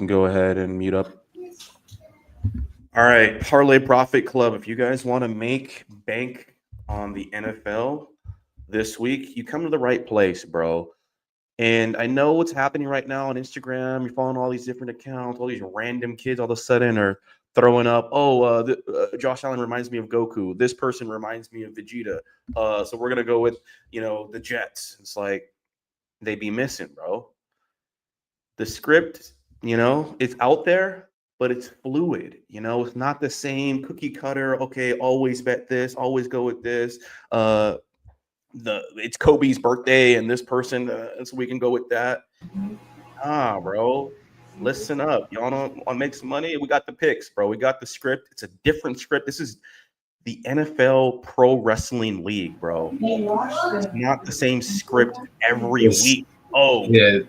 can go ahead and mute up. All right, Parlay Profit Club. If you guys want to make bank on the NFL this week, you come to the right place, bro. And I know what's happening right now on Instagram. You're following all these different accounts. All these random kids all of a sudden are throwing up. Oh, Josh Allen reminds me of Goku. This person reminds me of Vegeta. So we're gonna go with the Jets. It's like they be missing, bro. The script, it's out there, but it's fluid. It's not the same cookie cutter. Okay, always bet this, always go with this. It's Kobe's birthday and this person, so we can go with that. Bro, listen up. Y'all don't want to make some money? We got the picks, bro. We got the script. It's a different script. This is the NFL Pro Wrestling League, bro. It's not the same script every week. Oh, yeah.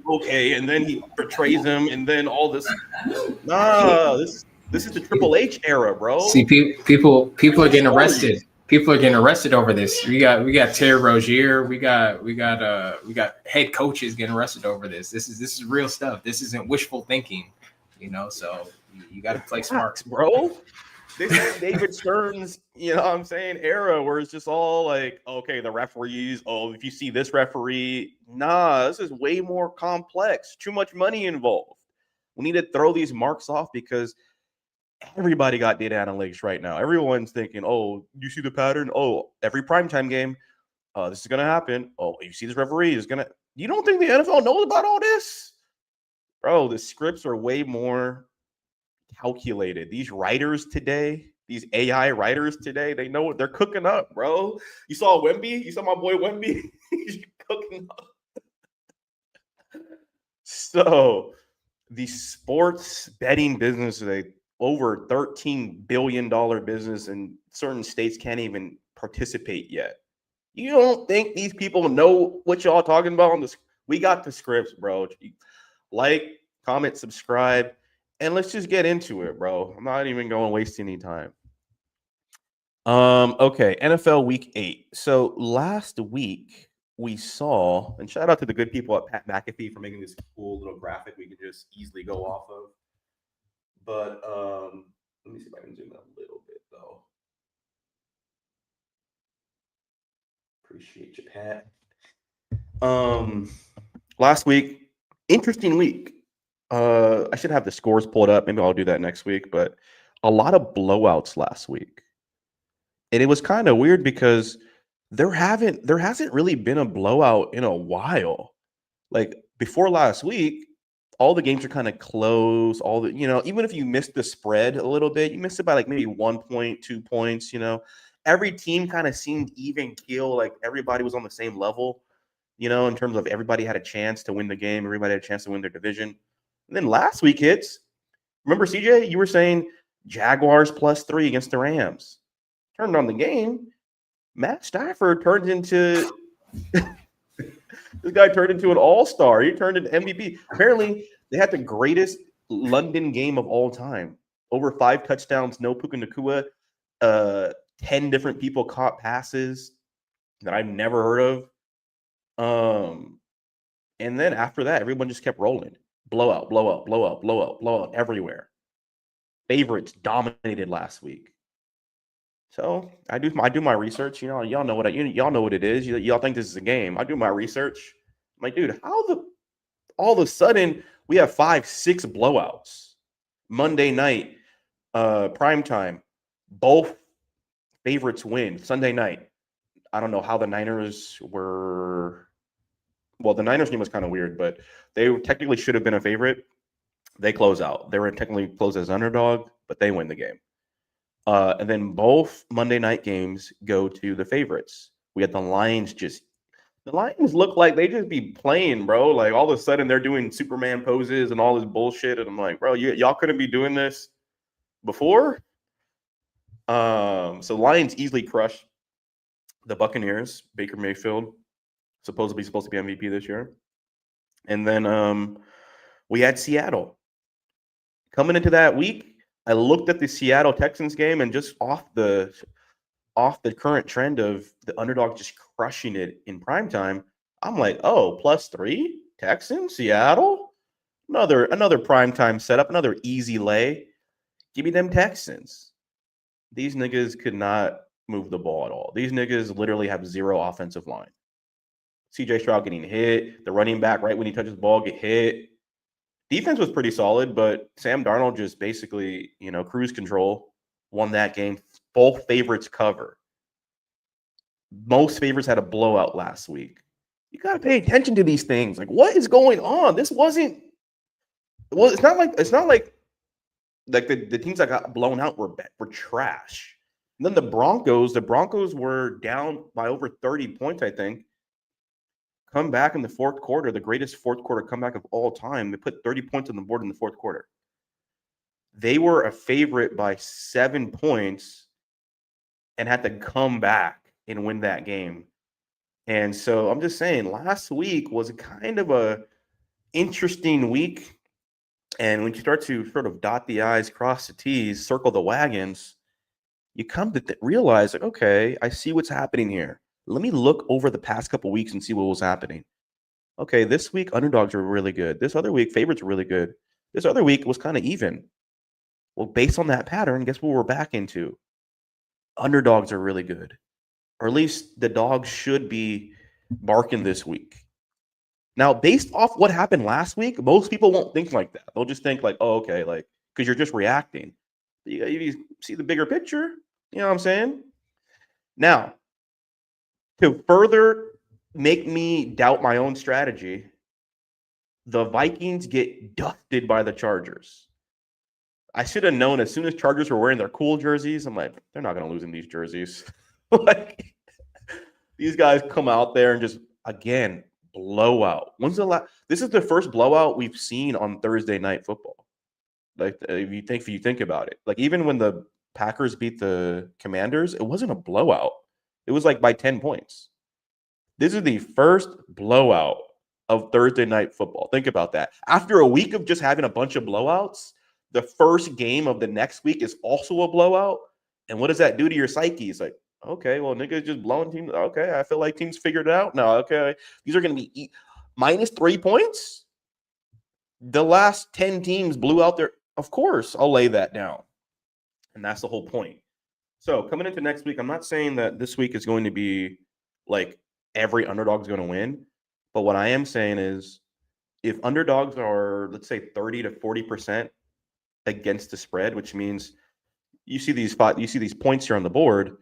Okay, and then he betrays him, and then all this. Nah, this is the Triple H era, bro. See, people are getting arrested. People are getting arrested over this. We got Terry Rozier. We got head coaches getting arrested over this. This is real stuff. This isn't wishful thinking, So you got to play smart, bro. This is David Stern's, era where it's just all like, okay, the referees. Oh, if you see this referee, nah, this is way more complex. Too much money involved. We need to throw these marks off because everybody got data analytics right now. Everyone's thinking, oh, you see the pattern? Oh, every primetime game, this is going to happen. Oh, you see this referee is going to – you don't think the NFL knows about all this? Bro, the scripts are way more calculated. These writers today, these AI writers today, they know what they're cooking up, bro. You saw Wemby? You saw my boy Wemby? He's cooking up. So the sports betting business is over $13 billion business, and certain states can't even participate yet. You don't think these people know what y'all talking about on this? We got the scripts, bro. Like, comment, subscribe, and let's just get into it, bro. I'm not even going to waste any time. Okay, NFL Week 8. So last week we saw, and shout out to the good people at Pat McAfee for making this cool little graphic we can just easily go off of. But let me see if I can zoom out a little bit, though. Appreciate you, Pat. Last week, interesting week. I should have the scores pulled up. Maybe I'll do that next week. But a lot of blowouts last week, and it was kind of weird because there hasn't really been a blowout in a while. Like before last week, all the games are kind of close. All the, even if you missed the spread a little bit, you missed it by like maybe 1 point, 2 points. Every team kind of seemed even keel. Like everybody was on the same level, in terms of everybody had a chance to win the game. Everybody had a chance to win their division. And then last week hits. Remember, CJ, you were saying Jaguars +3 against the Rams. Turned on the game. Matt Stafford turned into this guy turned into an all-star. He turned into MVP. Apparently, they had the greatest London game of all time. Over 5 touchdowns, no Puka Nacua. 10 different people caught passes that I've never heard of. And then after that, everyone just kept rolling. Blowout, blowout, blowout, blowout, blowout everywhere. Favorites dominated last week. So I do my research. Y'all know y'all know what it is. Y'all think this is a game. I do my research. I'm like, dude, all of a sudden we have 5-6 blowouts. Monday night, prime time, both favorites win. Sunday night, I don't know how the Niners were. Well, the Niners game was kind of weird, but they technically should have been a favorite. They close out. They were technically closed as underdog, but they win the game. And then both Monday night games go to the favorites. We had the Lions look like they just be playing, bro. Like all of a sudden they're doing Superman poses and all this bullshit. And I'm like, bro, y'all couldn't be doing this before. So Lions easily crushed the Buccaneers. Baker Mayfield supposed to be MVP this year. And then we had Seattle. Coming into that week, I looked at the Seattle Texans game, and just off the current trend of the underdog just crushing it in primetime, I'm like, oh, +3 Texans, Seattle? Another primetime setup, another easy lay. Give me them Texans. These niggas could not move the ball at all. These niggas literally have zero offensive line. CJ Stroud getting hit, the running back right when he touches the ball get hit. Defense was pretty solid, but Sam Darnold just basically, cruise control, won that game. Both favorites cover. Most favorites had a blowout last week. You got to pay attention to these things. Like, what is going on? This wasn't. Well, it's not like the teams that got blown out were trash. And then the Broncos were down by over 30 points, I think. Come back in the fourth quarter, the greatest fourth quarter comeback of all time. They put 30 points on the board in the fourth quarter. They were a favorite by 7 points and had to come back and win that game. And so I'm just saying, last week was kind of a interesting week. And when you start to sort of dot the I's, cross the T's, circle the wagons, you come to realize, like, okay, I see what's happening here. Let me look over the past couple weeks and see what was happening. Okay, this week, underdogs were really good. This other week, favorites were really good. This other week was kind of even. Well, based on that pattern, guess what we're back into? Underdogs are really good. Or at least the dogs should be barking this week. Now, based off what happened last week, most people won't think like that. They'll just think like, oh, okay, like, because you're just reacting. You see the bigger picture, you know what I'm saying? Now, to further make me doubt my own strategy, the Vikings get dusted by the Chargers. I should have known as soon as Chargers were wearing their cool jerseys. I'm like, they're not going to lose in these jerseys. Like, these guys come out there and just, again, blowout. This is the first blowout we've seen on Thursday Night Football. Like, if you think about it, like, even when the Packers beat the Commanders, it wasn't a blowout. It was like by 10 points. This is the first blowout of Thursday Night Football. Think about that. After a week of just having a bunch of blowouts, the first game of the next week is also a blowout. And what does that do to your psyche? It's like, okay, well, niggas just blowing teams. Okay, I feel like teams figured it out now. Okay, these are going to be minus 3 points. The last 10 teams blew out their. Of course, I'll lay that down. And that's the whole point. So coming into next week, I'm not saying that this week is going to be like every underdog is going to win. But what I am saying is if underdogs are, let's say, 30 to 40% against the spread, which means you see these points here on the board.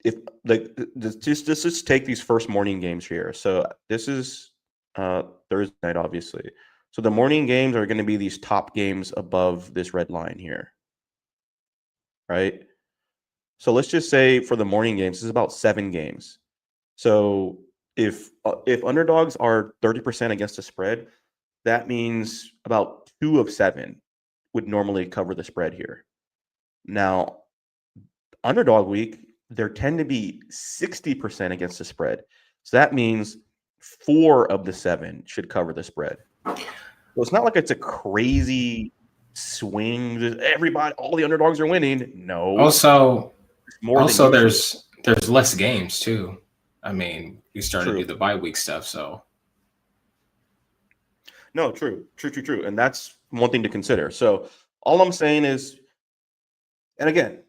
If like just take these first morning games here. So this is Thursday night, obviously. So the morning games are going to be these top games above this red line here, right? So let's just say for the morning games, this is about 7 games. So if underdogs are 30% against the spread, that means about 2 of 7 would normally cover the spread here. Now, underdog week, there tend to be 60% against the spread. So that means 4 of the 7 should cover the spread. So it's not like it's a crazy swing. Everybody, all the underdogs are winning. No. Also, there's less games too. I mean, you started to do the bye week stuff, so. No, true. And that's one thing to consider. So all I'm saying is, and again,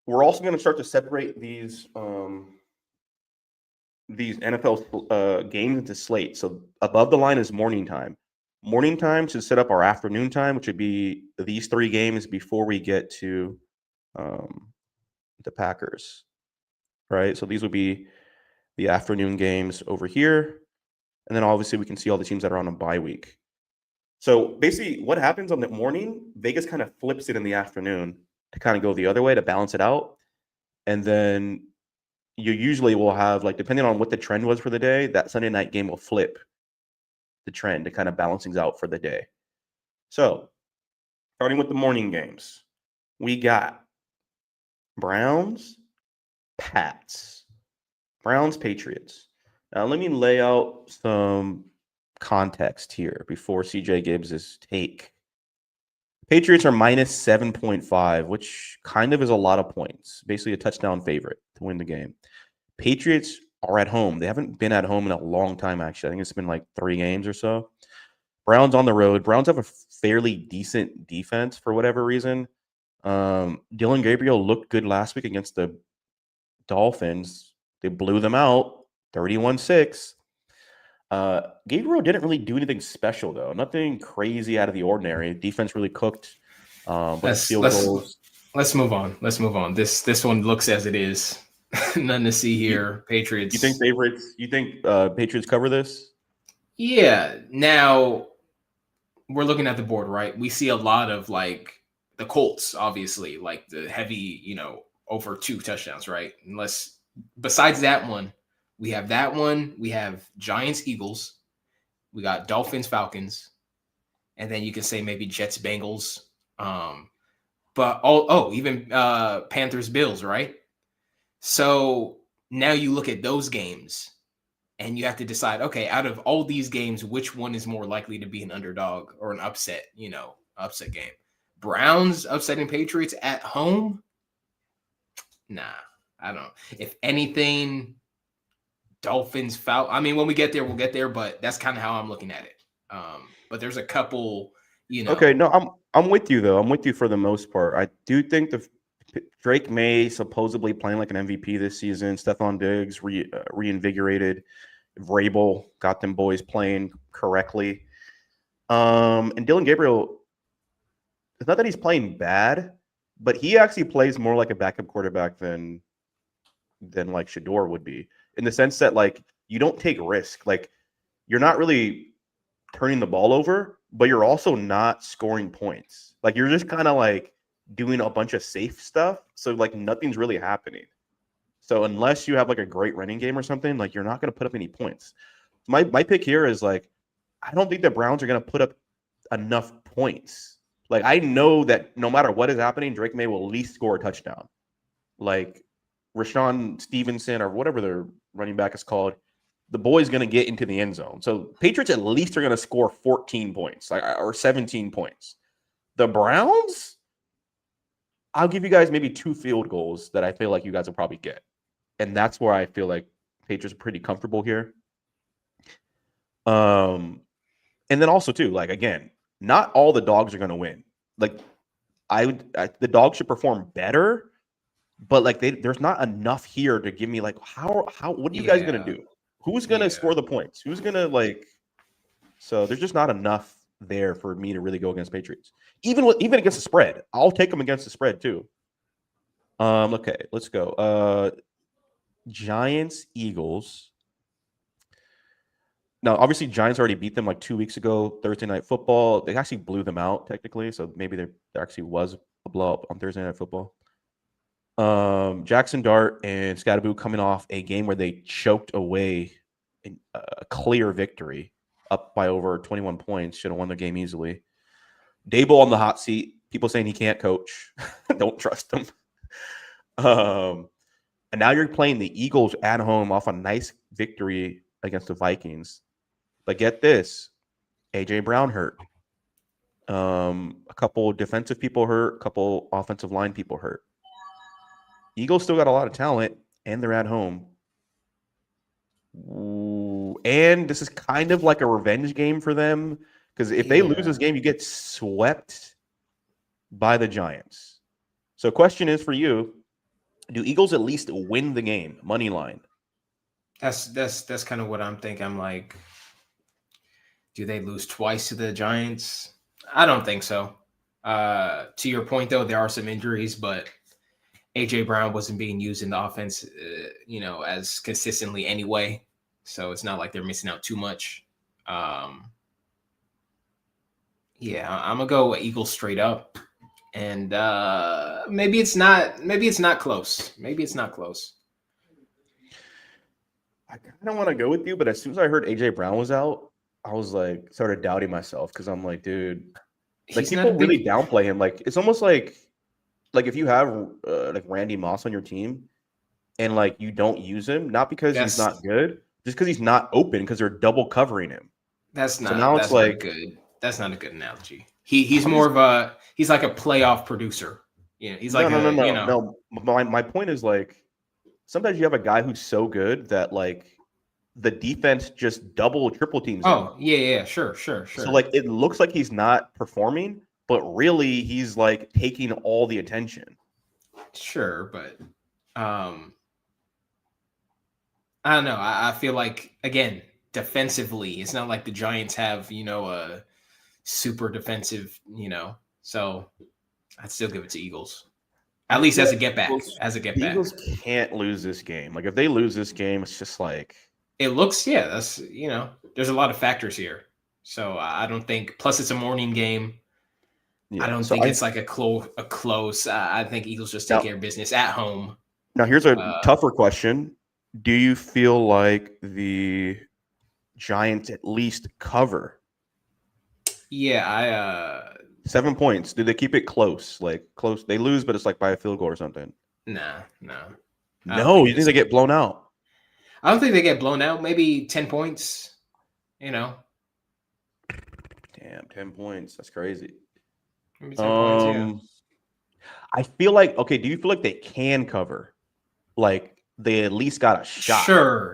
we're also going to start to separate these NFL games into slates. So above the line is morning time. Morning time should set up our afternoon time, which would be these 3 games before we get to the Packers, right? So these would be the afternoon games over here. And then obviously we can see all the teams that are on a bye week. So basically what happens on the morning, Vegas kind of flips it in the afternoon to kind of go the other way to balance it out. And then you usually will have, like, depending on what the trend was for the day, that Sunday night game will flip the trend to kind of balance things out for the day. So starting with the morning games, we got Browns, Pats, Browns, Patriots. Now let me lay out some context here before CJ gives his take. Patriots are minus 7.5, which kind of is a lot of points. Basically a touchdown favorite to win the game. Patriots are at home. They haven't been at home in a long time, actually. I think it's been like 3 games or so. Browns on the road. Browns have a fairly decent defense for whatever reason. Dylan Gabriel looked good last week against the Dolphins. They blew them out 31-6. Gabriel didn't really do anything special, though. Nothing crazy out of the ordinary. Defense really cooked. But Let's field let's goals. let's move on. Let's move on. This one looks as it is. Nothing to see here. Patriots. You think Patriots cover this? Yeah. Now we're looking at the board, right? We see a lot of like the Colts, obviously, like the heavy, over 2 touchdowns, right? Unless besides that one, we have that one. We have Giants, Eagles. We got Dolphins, Falcons, and then you can say maybe Jets, Bengals. But even Panthers, Bills, right? So now you look at those games and you have to decide, okay, out of all these games, which one is more likely to be an underdog or an upset, upset game? Browns upsetting Patriots at home? Nah, I don't. If anything, Dolphins, Falcons. I mean, when we get there, we'll get there, but that's kind of how I'm looking at it. But there's a couple, Okay, no, I'm with you though. I'm with you for the most part. I do think Drake May supposedly playing like an MVP this season. Stephon Diggs reinvigorated. Vrabel got them boys playing correctly. And Dylan Gabriel, it's not that he's playing bad, but he actually plays more like a backup quarterback than like Shador would be, in the sense that like you don't take risk. Like you're not really turning the ball over, but you're also not scoring points. Like you're just kind of like doing a bunch of safe stuff. So like nothing's really happening. So unless you have like a great running game or something, like you're not going to put up any points. My pick here is like, I don't think the Browns are going to put up enough points. Like I know that no matter what is happening, Drake May will at least score a touchdown. Like Rashawn Stevenson or whatever their running back is called, the boy's going to get into the end zone. So Patriots at least are going to score 14 points or 17 points. The Browns, I'll give you guys maybe 2 field goals that I feel like you guys will probably get. And that's where I feel like Patriots are pretty comfortable here. And then also too, like again, not all the dogs are going to win. Like the dogs should perform better, but like there's not enough here to give me like what are you guys going to do? Who's going to score the points? Who's going to like? So there's just not enough there for me to really go against Patriots. Even against the spread, I'll take them against the spread too. Okay, let's go. Giants, Eagles. Now, obviously, Giants already beat them like 2 weeks ago, Thursday Night Football. They actually blew them out technically, so maybe there actually was a blowout on Thursday Night Football. Jackson Dart and Scatterboo coming off a game where they choked away a clear victory, up by over 21 points. Should have won the game easily. Dable on the hot seat. People saying he can't coach. Don't trust him. And now you're playing the Eagles at home off a nice victory against the Vikings. But get this, A.J. Brown hurt. A couple defensive people hurt. A couple offensive line people hurt. Eagles still got a lot of talent, and they're at home. Ooh, and this is kind of like a revenge game for them, because if they lose this game, you get swept by the Giants. So question is for you, do Eagles at least win the game? Money line. That's kind of what I'm thinking. I'm like, do they lose twice to the Giants? I don't think so. To your point, though, there are some injuries, but A.J. Brown wasn't being used in the offense, as consistently anyway. So it's not like they're missing out too much. I'm going to go Eagles straight up. And maybe it's not close. Maybe it's not close. I kind of want to go with you, but as soon as I heard A.J. Brown was out, I was like, started doubting myself, because I'm like, dude, like people really downplay him. Like it's almost like if you have like Randy Moss on your team and like you don't use him, not because he's not good, just because he's not open, because they're double covering him. That's not good. That's not a good analogy. He's more of he's like a playoff producer. He's like no. My point is like sometimes you have a guy who's so good that like the defense just double, triple teams him. Oh, yeah, sure. So like it looks like he's not performing, but really he's like taking all the attention. Sure, but I don't know. I feel like, again, defensively, it's not like the Giants have, a super defensive, so I'd still give it to Eagles. At least as a get back. The Eagles can't lose this game. Like if they lose this game, it's just like it looks. Yeah, that's there's a lot of factors here. So I don't think. Plus, it's a morning game. Yeah, I don't think it's like a close. I think Eagles just take care of business at home. Now here's a tougher question: do you feel like the Giants at least cover? Yeah, 7 points. Do they keep it close? Like close. They lose, but it's like by a field goal or something. No. No, you think they get blown out? I don't think they get blown out. Maybe 10 points. Damn, 10 points. That's crazy. Maybe 10 points, yeah. I feel like, okay, do you feel like they can cover? Like they at least got a shot.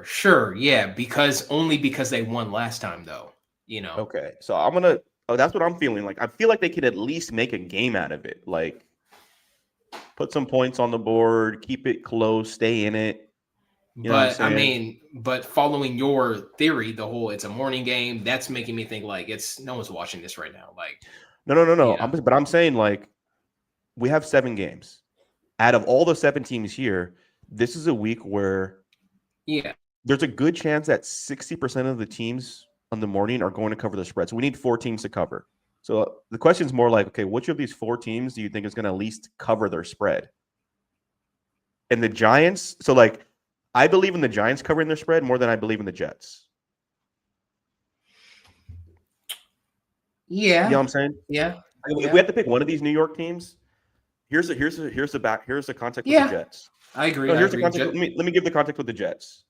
Sure. Yeah, because they won last time though, Okay. So that's what I'm feeling. Like I feel like they could at least make a game out of it. Like put some points on the board, keep it close, stay in it. But I mean, following your theory, it's a morning game, that's making me think like no one's watching this right now. Like no. But I'm saying like we have 7 games. Out of all the 7 teams here, this is a week where there's a good chance that 60% of the teams on the morning are going to cover the spread. So we need 4 teams to cover. So the question is more like, okay, which of these 4 teams do you think is going to at least cover their spread? And the Giants, so like I believe in the Giants covering their spread more than I believe in the Jets. Yeah. You know what I'm saying? Yeah. If we have to pick one of these New York teams, here's the context with the Jets. I agree. No, here's the context. Let me give the context with the Jets.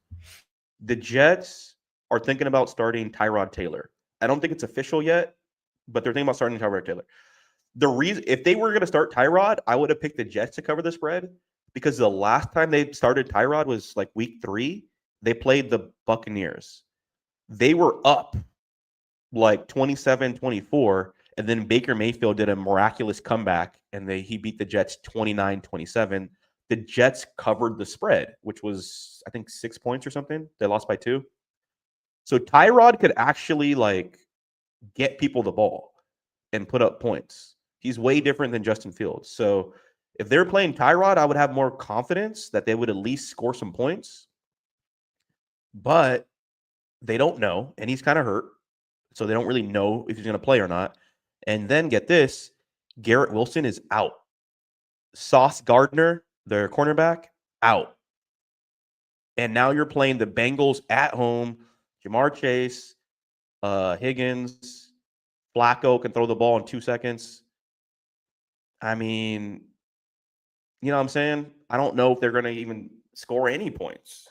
The Jets are thinking about starting Tyrod Taylor. I don't think it's official yet, but they're thinking about starting Tyrod Taylor. The reason, if they were going to start Tyrod, I would have picked the Jets to cover the spread because the last time they started Tyrod was like week 3. They played the Buccaneers. They were up like 27-24, and then Baker Mayfield did a miraculous comeback, and he beat the Jets 29-27. The Jets covered the spread, which was, I think, 6 points or something. They lost by 2. So Tyrod could actually like get people the ball and put up points. He's way different than Justin Fields. So if they're playing Tyrod, I would have more confidence that they would at least score some points. But they don't know, and he's kind of hurt. So they don't really know if he's going to play or not. And then get this, Garrett Wilson is out. Sauce Gardner, their cornerback, out. And now you're playing the Bengals at home. Jamar Chase, Higgins, Flacco can throw the ball in 2 seconds. I mean, you know what I'm saying? I don't know if they're going to even score any points.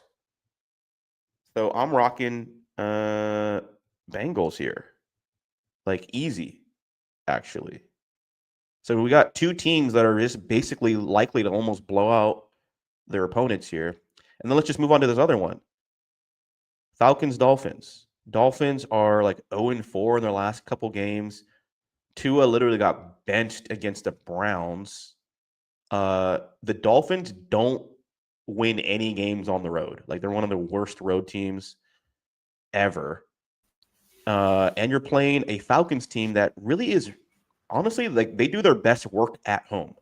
So I'm rocking Bengals here. Like easy, actually. So we got 2 teams that are just basically likely to almost blow out their opponents here. And then let's just move on to this other one. Falcons-Dolphins. Dolphins are like 0-4 in their last couple games. Tua literally got benched against the Browns. The Dolphins don't win any games on the road. Like they're one of the worst road teams ever. And you're playing a Falcons team that really is honestly like they do their best work at home.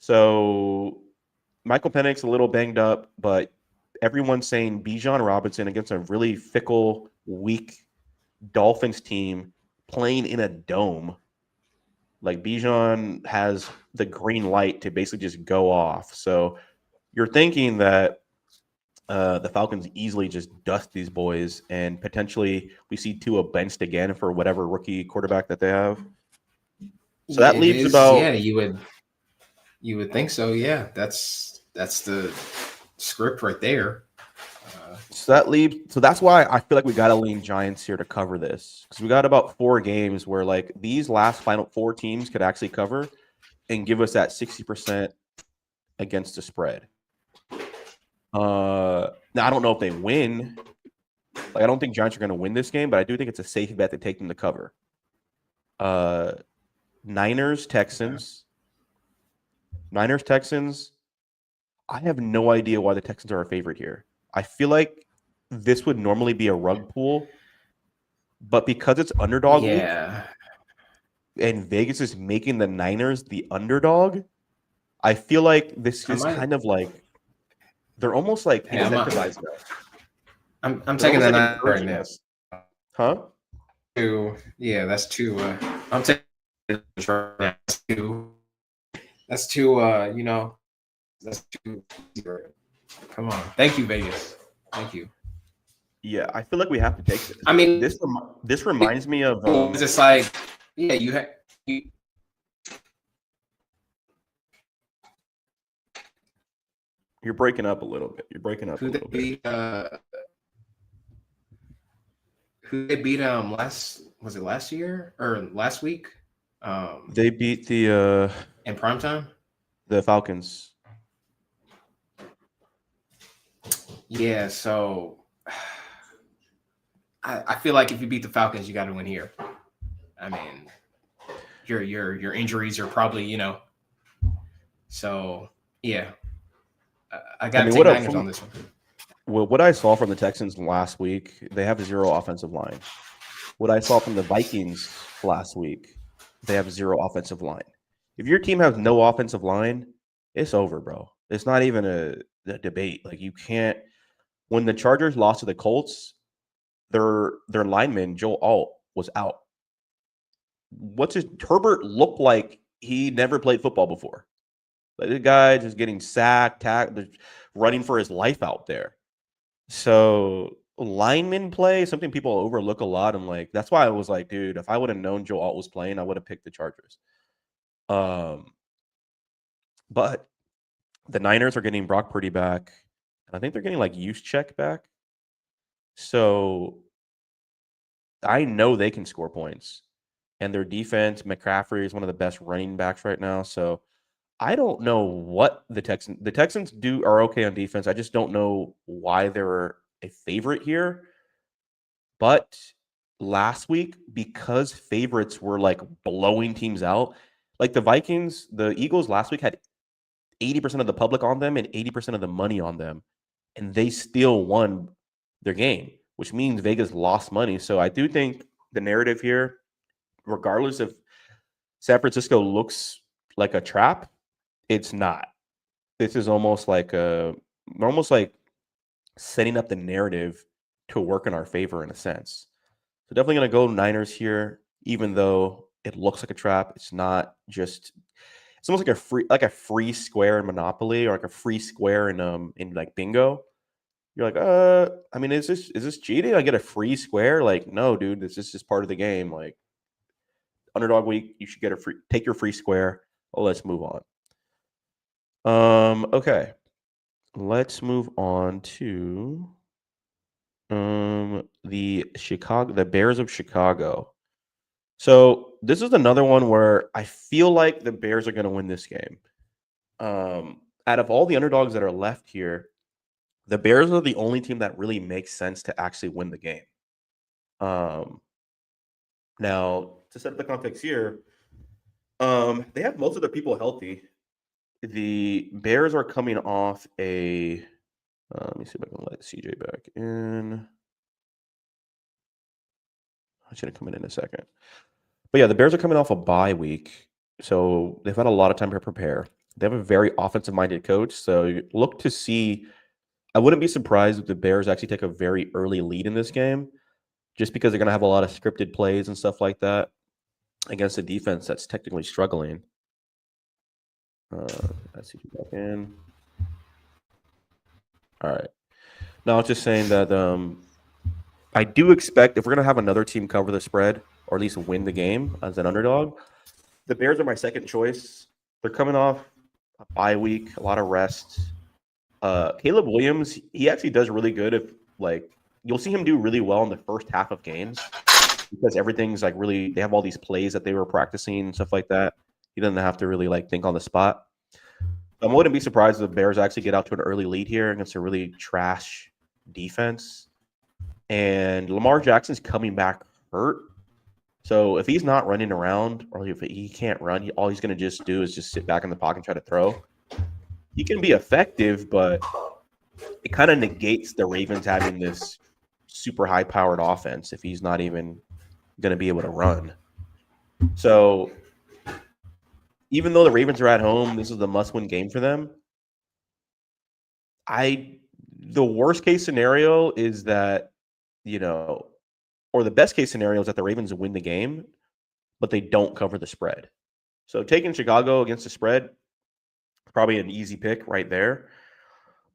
So Michael Penix's a little banged up, but everyone's saying Bijan Robinson against a really fickle, weak Dolphins team playing in a dome. Like Bijan has the green light to basically just go off. So you're thinking that the Falcons easily just dust these boys, and potentially we see Tua benched again for whatever rookie quarterback that they have. So that leaves about you would think so. Yeah, that's the script right there. So that's why I feel like we got to lean Giants here to cover this, because we got about 4 games where like these last final 4 teams could actually cover and give us that 60% against the spread. Now I don't know if they win Like, I don't think Giants are going to win this game, but I do think it's a safe bet to take them to cover. Niners, Texans. Niners, Texans. I have no idea why the Texans are a favorite here. I feel like this would normally be a rug pull, but because it's underdog week and Vegas is making the Niners the underdog, I feel like this is kind of like they're almost like incentivizing us. I'm taking the Niners right now. Huh? That's two. I'm taking right now. That's two. That's two. Come on, thank you, Vegas. Thank you. Yeah, I feel like we have to take this. I mean, this reminds me of. It's just like, yeah, You're breaking up a little bit. You're breaking up a little bit. Who they beat last year or last week? They beat the in primetime? The Falcons. Yeah, so I feel like if you beat the Falcons, you got to win here. I mean, your injuries are probably, so yeah. I got to take Niners on this one. Well, what I saw from the Texans last week, they have 0 offensive line. What I saw from the Vikings last week, they have 0 offensive line. If your team has no offensive line, it's over, bro. It's not even a debate. Like, you can't. When the Chargers lost to the Colts, their lineman Joe Alt was out. Herbert looked like he never played football before. Like, the guy just getting sacked, running for his life out there. So lineman play, something people overlook a lot. I'm like, that's why I was like, dude, if I would have known Joe Alt was playing, I would have picked the Chargers. But the Niners are getting Brock Purdy back. And I think they're getting like Juszczyk back. So I know they can score points. And their defense, McCaffrey is one of the best running backs right now. So I don't know what the Texans are okay on defense. I just don't know why they're a favorite here. But last week, because favorites were like blowing teams out, like the Eagles last week had 80% of the public on them and 80% of the money on them, and they still won their game, which means Vegas lost money. So I do think the narrative here, regardless if San Francisco looks like a trap, it's not. This is almost like setting up the narrative to work in our favor in a sense. So definitely going to go Niners here, even though it looks like a trap. It's not just. It's almost like a free square in Monopoly or like a free square in like bingo. You're like, I mean, is this cheating? I get a free square? Like, no, dude, this is just part of the game. Like, underdog week, you should take your free square. Well, let's move on. Okay. Let's move on to the Bears of Chicago. So this is another one where I feel like the Bears are going to win this game. Out of all the underdogs that are left here, the Bears are the only team that really makes sense to actually win the game. Now, to set up the context here, they have most of their people healthy. The Bears are coming off a. Let me see if I can let CJ back in. I should have come in a second. But yeah, the Bears are coming off a bye week, so they've had a lot of time to prepare. They have a very offensive-minded coach, so look to see. I wouldn't be surprised if the Bears actually take a very early lead in this game, just because they're going to have a lot of scripted plays and stuff like that against a defense that's technically struggling. Let's see if you back in. All right. Now, I was just saying that I do expect if we're going to have another team cover the spread or at least win the game as an underdog, the Bears are my second choice. They're coming off a bye week, a lot of rest. Caleb Williams, he actually does really good if you'll see him do really well in the first half of games because everything's like really they have all these plays that they were practicing and stuff like that. He doesn't have to really think on the spot. I wouldn't be surprised if the Bears actually get out to an early lead here against a really trash defense. And Lamar Jackson's coming back hurt. So if he's not running around or if he can't run, all he's going to just do is just sit back in the pocket and try to throw. He can be effective, but it kind of negates the Ravens having this super high-powered offense if he's not even going to be able to run. So even though the Ravens are at home, this is a must-win game for them. The worst-case scenario is that, or the best-case scenario is that the Ravens win the game, but they don't cover the spread. So taking Chicago against the spread, probably an easy pick right there.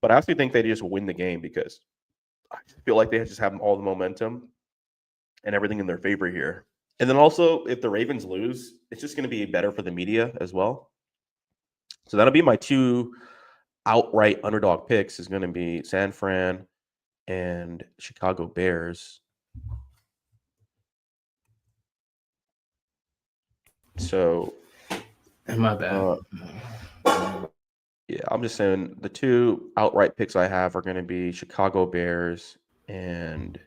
But I actually think they just win the game because I feel like they just have all the momentum and everything in their favor here. And then also, if the Ravens lose, it's just going to be better for the media as well. So that'll be my two outright underdog picks is going to be San Fran and Chicago Bears. So, my bad. Yeah, I'm just saying the two outright picks I have are going to be Chicago Bears and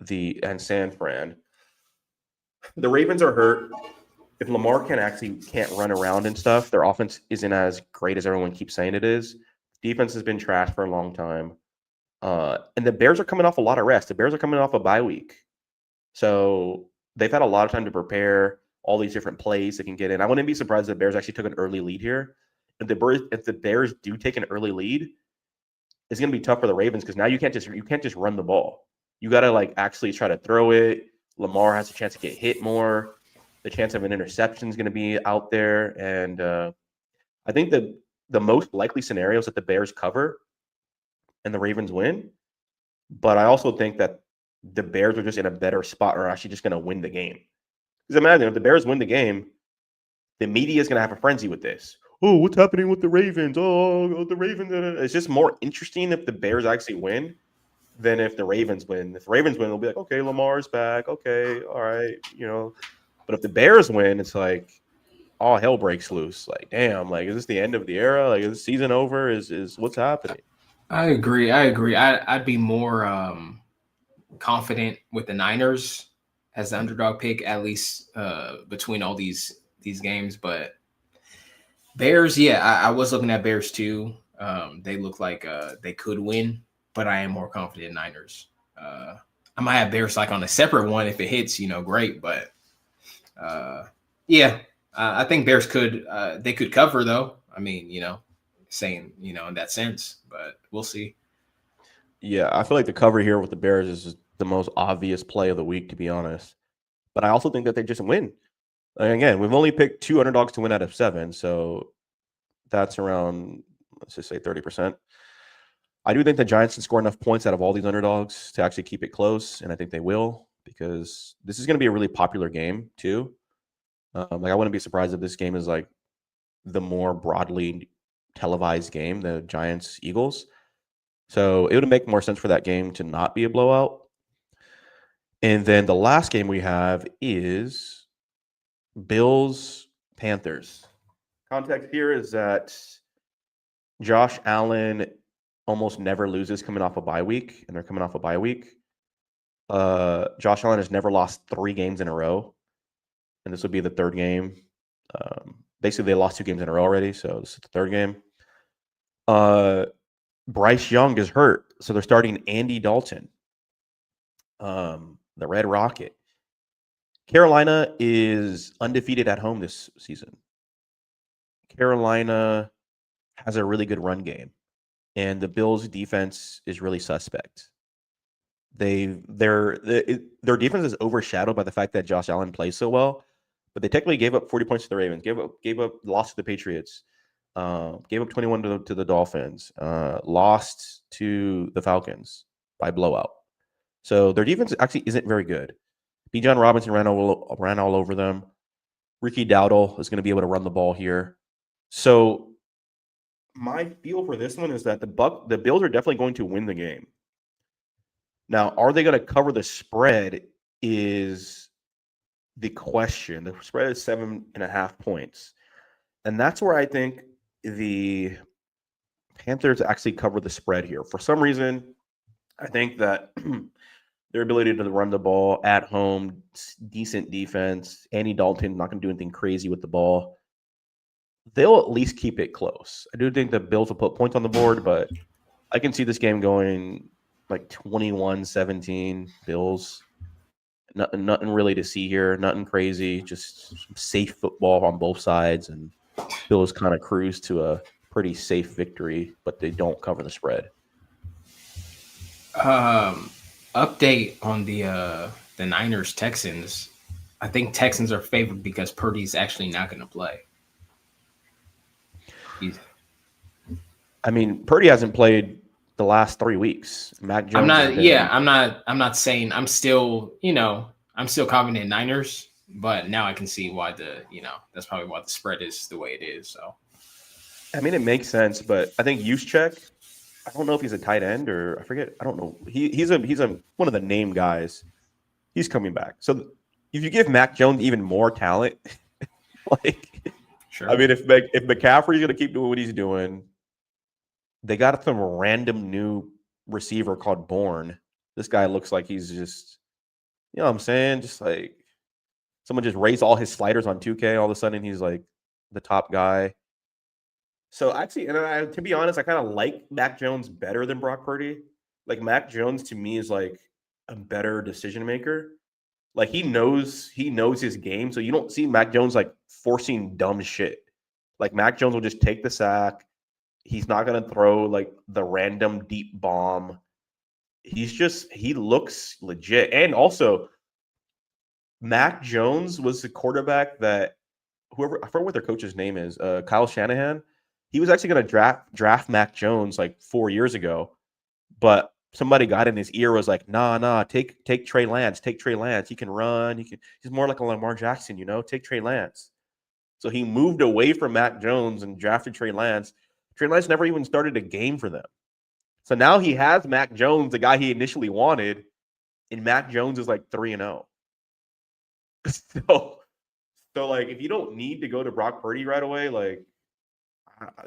San Fran. The Ravens are hurt. If Lamar can't run around and stuff, their offense isn't as great as everyone keeps saying it is. Defense has been trashed for a long time. And the Bears are coming off a lot of rest. The Bears are coming off a bye week. So they've had a lot of time to prepare all these different plays they can get in. I wouldn't be surprised if the Bears actually took an early lead here. If the Bears do take an early lead, it's going to be tough for the Ravens because now you can't just run the ball. You got to actually try to throw it. Lamar has a chance to get hit more. The chance of an interception is going to be out there, and I think that the most likely scenario is that the Bears cover and the Ravens win. But I also think that the Bears are just in a better spot, or actually just going to win the game. Because imagine if the Bears win the game, the media is going to have a frenzy with this. Oh, what's happening with the Ravens? Oh, the Ravens. It's just more interesting if the Bears actually win than if the Ravens win. If the Ravens win, they'll be like, okay, Lamar's back. Okay, all right, But if the Bears win, it's like all hell breaks loose. Like, damn, is this the end of the era? Is the season over? Is what's happening? I agree. I'd be more confident with the Niners as the underdog pick, at least between all these games. But Bears, yeah, I was looking at Bears too. They look like they could win, but I am more confident in Niners. I might have Bears on a separate one if it hits, great. But yeah, I think Bears could cover though. I mean, saying, in that sense, but we'll see. Yeah, I feel like the cover here with the Bears is the most obvious play of the week, to be honest. But I also think that they just win. Again, we've only picked 2 underdogs to win out of 7, so that's around, let's just say 30%. I do think the Giants can score enough points out of all these underdogs to actually keep it close, and I think they will because this is going to be a really popular game too. I wouldn't be surprised if this game is the more broadly televised game, the Giants-Eagles. So it would make more sense for that game to not be a blowout. And then the last game we have is Bills-Panthers. Context here is that Josh Allen almost never loses coming off a bye week, and they're coming off a bye week. Josh Allen has never lost 3 games in a row, and this will be the third game. Basically, they lost 2 games in a row already, so this is the third game. Bryce Young is hurt, so they're starting Andy Dalton, the Red Rocket. Carolina is undefeated at home this season. Carolina has a really good run game, and the Bills' defense is really suspect. Their defense is overshadowed by the fact that Josh Allen plays so well, but they technically gave up 40 points to the Ravens, lost to the Patriots, gave up 21 to the Dolphins, lost to the Falcons by blowout. So their defense actually isn't very good. Bijan Robinson ran all over them. Ricky Dowdle is going to be able to run the ball here. So my feel for this one is that the Bills are definitely going to win the game. Now, are they going to cover the spread is the question. The spread is 7.5 points. And that's where I think the Panthers actually cover the spread here. For some reason, I think that their ability to run the ball at home, decent defense. Andy Dalton not going to do anything crazy with the ball. They'll at least keep it close. I do think the Bills will put points on the board, but I can see this game going like 21-17 Bills. Nothing really to see here. Nothing crazy. Just some safe football on both sides, and Bills kind of cruise to a pretty safe victory, but they don't cover the spread. Update on the Niners Texans. I think Texans are favored because Purdy's actually not going to play. I mean, Purdy hasn't played the last 3 weeks. Mac Jones. I'm not saying I'm still confident in Niners, but now I can see why that's probably why the spread is the way it is. So, I mean, it makes sense, but I think Juszczyk, I don't know if he's a tight end or I forget. I don't know. He's one of the name guys. He's coming back. So if you give Mac Jones even more talent, like, sure. I mean, if McCaffrey's going to keep doing what he's doing, they got some random new receiver called Bourne. This guy looks like he's just, you know what I'm saying? Just like someone just raised all his sliders on 2K. All of a sudden, he's like the top guy. So actually, to be honest, I kind of like Mac Jones better than Brock Purdy. Like Mac Jones to me is like a better decision maker. Like he knows his game. So you don't see Mac Jones like forcing dumb shit. Like Mac Jones will just take the sack. He's not going to throw like the random deep bomb. He looks legit. And also, Mac Jones was the quarterback that I forget what their coach's name is, Kyle Shanahan. He was actually going to draft Mac Jones like 4 years ago, but somebody got in his ear, was like, nah, take Trey Lance. Take Trey Lance. He can run. He's more like a Lamar Jackson, take Trey Lance. So he moved away from Mac Jones and drafted Trey Lance. Trey Lance never even started a game for them. So now he has Mac Jones, the guy he initially wanted, and Mac Jones is like 3-0. So like, if you don't need to go to Brock Purdy right away, like,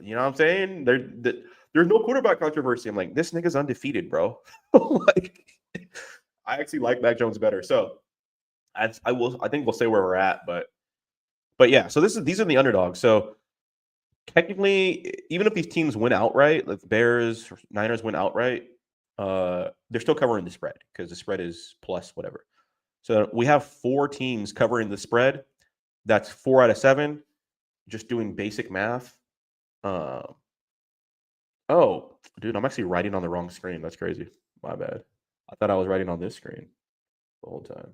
you know what I'm saying? There's no quarterback controversy. I'm like, this nigga's undefeated, bro. Like, I actually like Mac Jones better. So I think we'll stay where we're at, but yeah. So these are the underdogs. So technically, even if these teams win outright, like the Bears, Niners win outright, they're still covering the spread because the spread is plus whatever. So we have 4 teams covering the spread. That's 4 out of 7. Just doing basic math. Oh, dude, I'm actually writing on the wrong screen. That's crazy. My bad. I thought I was writing on this screen the whole time.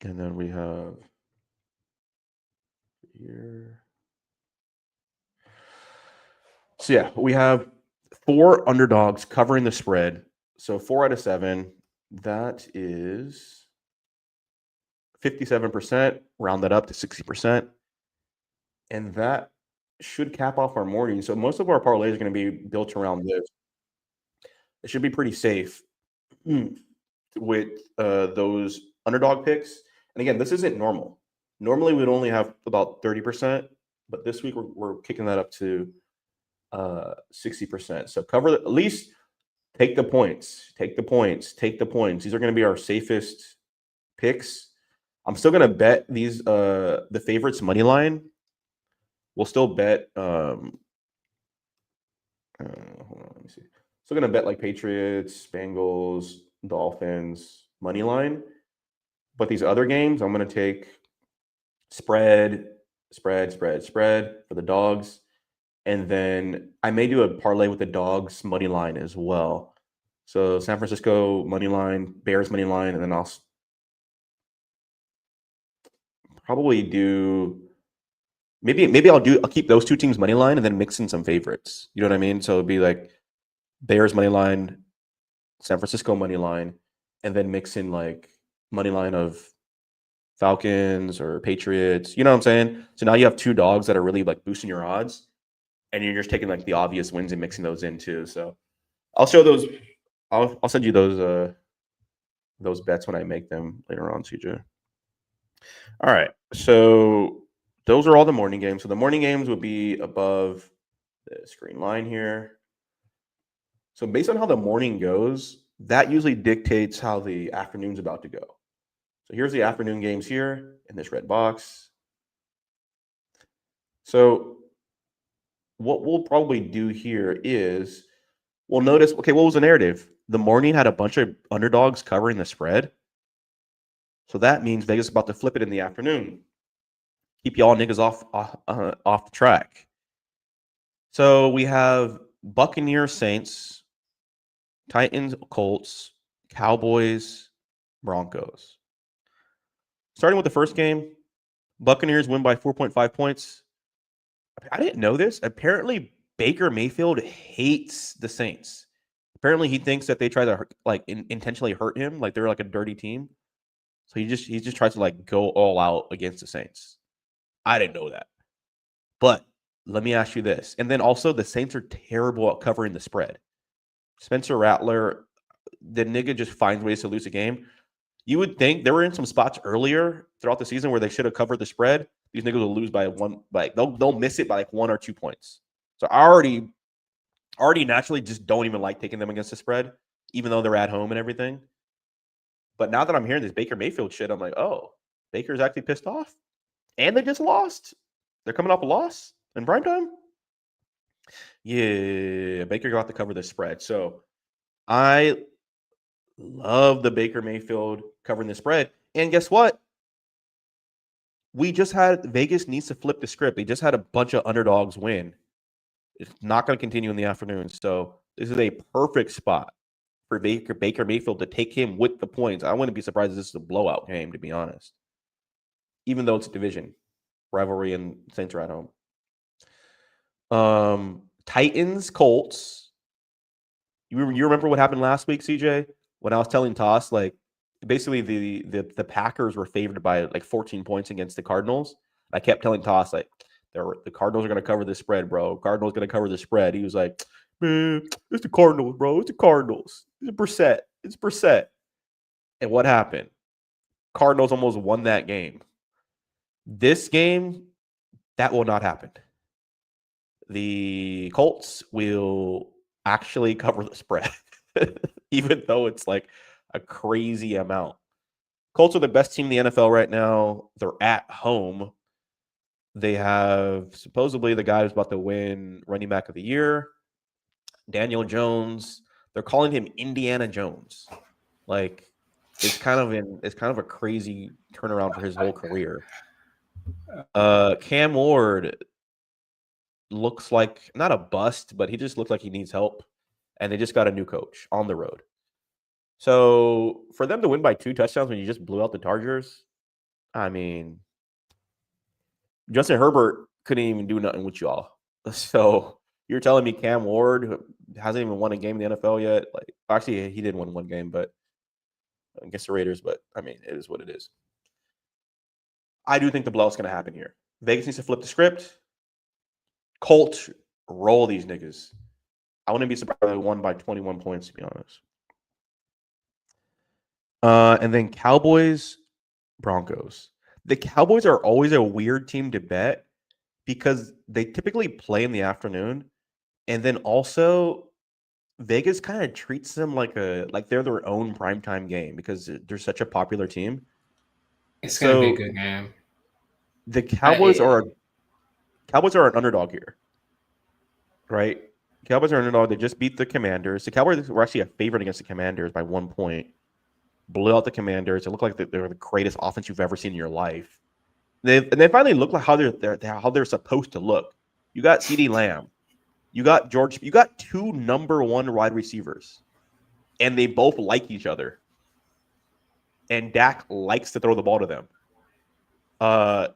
And then we have here. So yeah, we have 4 underdogs covering the spread. So 4 out of 7. That is 57%. Round that up to 60%. And that should cap off our morning. So most of our parlays are going to be built around this. It should be pretty safe with those underdog picks. And again, this isn't normal. Normally, we'd only have about 30%, but this week we're kicking that up to 60%. So at least take the points. Take the points. These are going to be our safest picks. I'm still going to bet these the favorites money line. We'll still bet. Hold on, let me see. Still going to bet like Patriots, Bengals, Dolphins money line. But these other games, I'm going to take spread for the dogs. And then I may do a parlay with the dogs money line as well. So San Francisco money line, Bears money line, and then I'll probably do I'll keep those 2 teams money line and then mix in some favorites. You know what I mean? So it'd be like Bears money line, San Francisco money line, and then mix in like money line of Falcons or Patriots. You know what I'm saying? So now you have 2 dogs that are really like boosting your odds, and you're just taking like the obvious wins and mixing those in too. So I'll show those. I'll send you those bets when I make them later on, CJ. All right. So those are all the morning games. So the morning games would be above the screen line here. So based on how the morning goes, that usually dictates how the afternoon's about to go. So here's the afternoon games here in this red box. So what we'll probably do here is we'll notice, okay, what was the narrative? The morning had a bunch of underdogs covering the spread. So that means Vegas is about to flip it in the afternoon. Keep y'all niggas off the track. So we have Buccaneers, Saints, Titans, Colts, Cowboys, Broncos. Starting with the first game, Buccaneers win by 4.5 points. I didn't know this. Apparently, Baker Mayfield hates the Saints. Apparently, he thinks that they try to intentionally hurt him, like they're like a dirty team. So he just tries to like go all out against the Saints. I didn't know that. But let me ask you this. And then also the Saints are terrible at covering the spread. Spencer Rattler, the nigga just finds ways to lose a game. You would think there were in some spots earlier throughout the season where they should have covered the spread. These niggas will lose by one, like they'll miss it by like 1 or 2 points. So I already naturally just don't even like taking them against the spread, even though they're at home and everything. But now that I'm hearing this Baker Mayfield shit, I'm like, oh, Baker's actually pissed off. And they just lost. They're coming off a loss in primetime. Yeah, Baker got to cover the spread. So I love the Baker Mayfield covering the spread. And guess what? We just had Vegas needs to flip the script. They just had a bunch of underdogs win. It's not going to continue in the afternoon. So this is a perfect spot for Baker Mayfield to take him with the points. I wouldn't be surprised if this is a blowout game, to be honest. Even though it's a division rivalry and Saints are at home. Titans, Colts. You remember what happened last week, CJ? When I was telling Toss, like basically the Packers were favored by like 14 points against the Cardinals. I kept telling Toss like the Cardinals are going to cover the spread, bro. Cardinals going to cover the spread. He was like, man, it's the Cardinals, bro. It's the Cardinals. It's Brissett. It's Brissett. And what happened? Cardinals almost won that game. This game, that will not happen. The Colts will actually cover the spread, even though it's like a crazy amount. Colts are the best team in the NFL right now. They're at home. They have supposedly the guy who's about to win running back of the year, Daniel Jones. They're calling him Indiana Jones. Like it's kind of a crazy turnaround for his whole career. Cam Ward looks like not a bust, but he just looks like he needs help. And they just got a new coach on the road. So for them to win by 2 touchdowns when you just blew out the Chargers, I mean, Justin Herbert couldn't even do nothing with y'all. So you're telling me Cam Ward, who hasn't even won a game in the NFL yet? Like, actually, he did win one game, but against the Raiders. But I mean, it is what it is. I do think the blowout's going to happen here. Vegas needs to flip the script. Colts roll these niggas. I wouldn't be surprised if they won by 21 points, to be honest. And then Cowboys, Broncos. The Cowboys are always a weird team to bet because they typically play in the afternoon. And then also Vegas kind of treats them like they're their own primetime game because they're such a popular team. It's going to be a good game. The Cowboys are an underdog here, right? Cowboys are an underdog. They just beat the Commanders. The Cowboys were actually a favorite against the Commanders by 1 point. Blew out the Commanders. It looked like they were the greatest offense you've ever seen in your life. They finally look like how they're supposed to look. You got CeeDee Lamb. You got George. You got 2 number 1 wide receivers, and they both like each other. And Dak likes to throw the ball to them.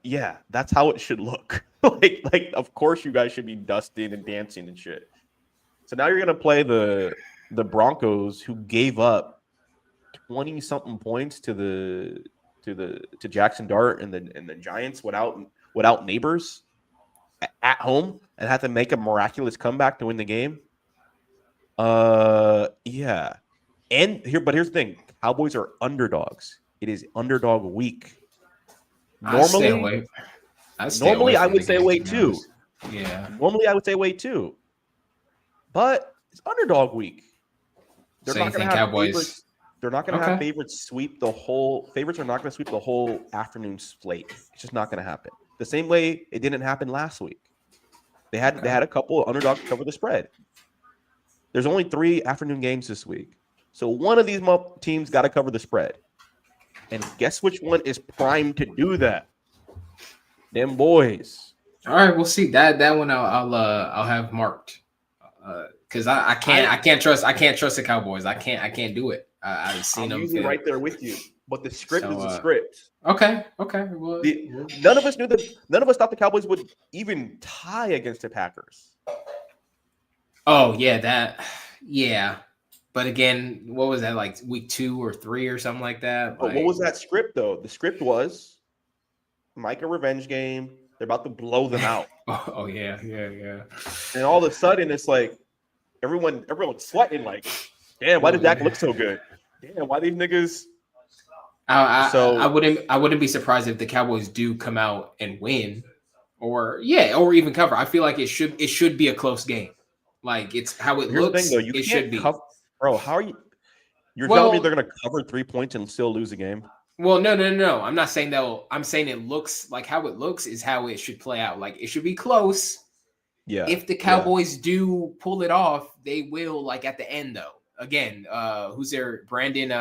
Yeah, that's how it should look. like of course you guys should be dusting and dancing and shit. So now you're gonna play the Broncos, who gave up 20-something points to Jackson Dart and the Giants without Neighbors at home, and had to make a miraculous comeback to win the game. Yeah. But here's the thing: Cowboys are underdogs. It is underdog week. Normally, Normally, I would say wait too. Yeah. Normally, I would say wait too. But it's underdog week. They're So not you going think to have Cowboys? favorites. They're not going to have favorites sweep the whole. Favorites are not going to sweep the whole afternoon slate. It's just not going to happen. The same way it didn't happen last week. They had a couple of underdogs cover the spread. There's only 3 afternoon games this week, so one of these teams got to cover the spread. And guess which one is primed to do that? Them boys. All right, we'll see. That one I'll have marked because I can't trust the Cowboys. I can't do it. I've seen them. Usually right there with you, but the script is the script. Okay. Well, none of us thought the Cowboys would even tie against the Packers. Oh yeah. But again, what was that, like week 2 or 3 or something like that? But what was that script though? The script was Micah revenge game. They're about to blow them out. Oh yeah. And all of a sudden, it's like everyone's sweating. Like, damn, why did Dak look so good? Damn, why these niggas? I wouldn't be surprised if the Cowboys do come out and win, or even cover. I feel like it should be a close game. Like it's how it looks. The thing, though, it should be. Bro, how are you? You're telling me they're going to cover 3 points and still lose a game? Well, no. I'm not saying that. I'm saying it looks like how it looks is how it should play out. Like it should be close. Yeah. If the Cowboys do pull it off, they will. Like at the end, though. Again, who's their Brandon?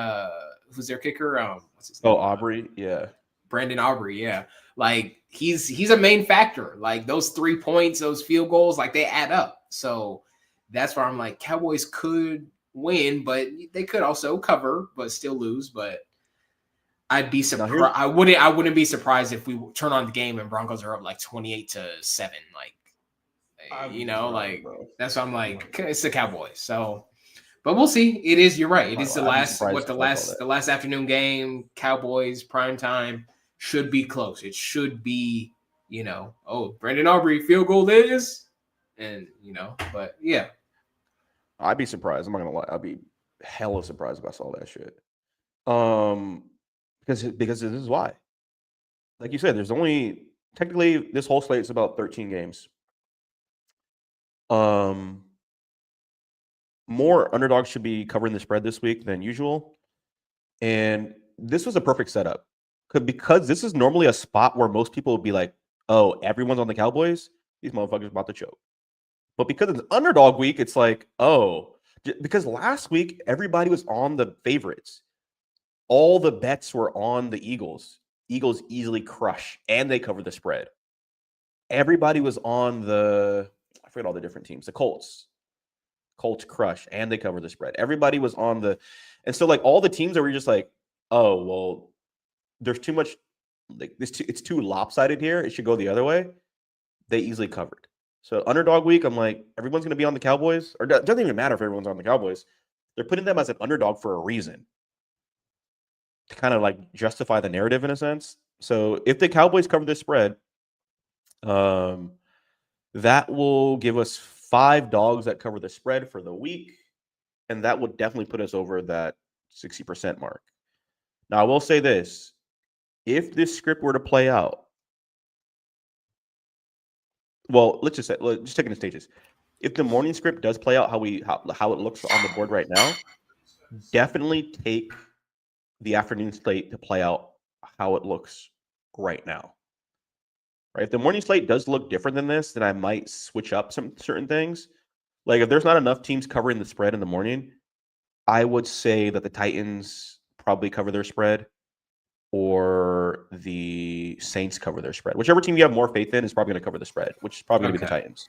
Who's their kicker? What's his name? Oh, Aubrey. Yeah. Brandon Aubrey. Yeah. Like he's a main factor. Like those 3 points, those field goals, like they add up. So that's where I'm like, Cowboys could win, but they could also cover, but still lose. But I'd be surprised. I wouldn't be surprised if we turn on the game and Broncos are up like 28-7. Like, that's why I'm like, it's the Cowboys. So, but we'll see. It is. You're right. It is the last afternoon game. Cowboys prime time should be close. It should be. Brandon Aubrey field goal is, and but yeah. I'd be surprised. I'm not gonna lie. I'd be hella surprised if I saw that shit. Because this is why. Like you said, there's only technically this whole slate is about 13 games. More underdogs should be covering the spread this week than usual. And this was a perfect setup. Because this is normally a spot where most people would be like, oh, everyone's on the Cowboys. These motherfuckers are about to choke. But because it's underdog week, it's like, oh, because last week everybody was on the favorites. All the bets were on the Eagles. Eagles easily crush, and they cover the spread. Everybody was on I forget all the different teams. The Colts. Colts crush, and they cover the spread. Everybody was on and so like all the teams that were just like, oh, well, there's too much, like it's too lopsided here. It should go the other way. They easily covered. So underdog week, I'm like, everyone's going to be on the Cowboys. Or it doesn't even matter if everyone's on the Cowboys. They're putting them as an underdog for a reason. To kind of like justify the narrative in a sense. So if the Cowboys cover this spread, that will give us 5 dogs that cover the spread for the week. And that would definitely put us over that 60% mark. Now, I will say this. If this script were to play out, well, let's just take it in stages. If the morning script does play out how it looks on the board right now, definitely take the afternoon slate to play out how it looks right now. Right? If the morning slate does look different than this, then I might switch up some certain things. Like if there's not enough teams covering the spread in the morning, I would say that the Titans probably cover their spread or the Saints cover their spread. Whichever team you have more faith in is probably going to cover the spread, which is probably going to be the Titans.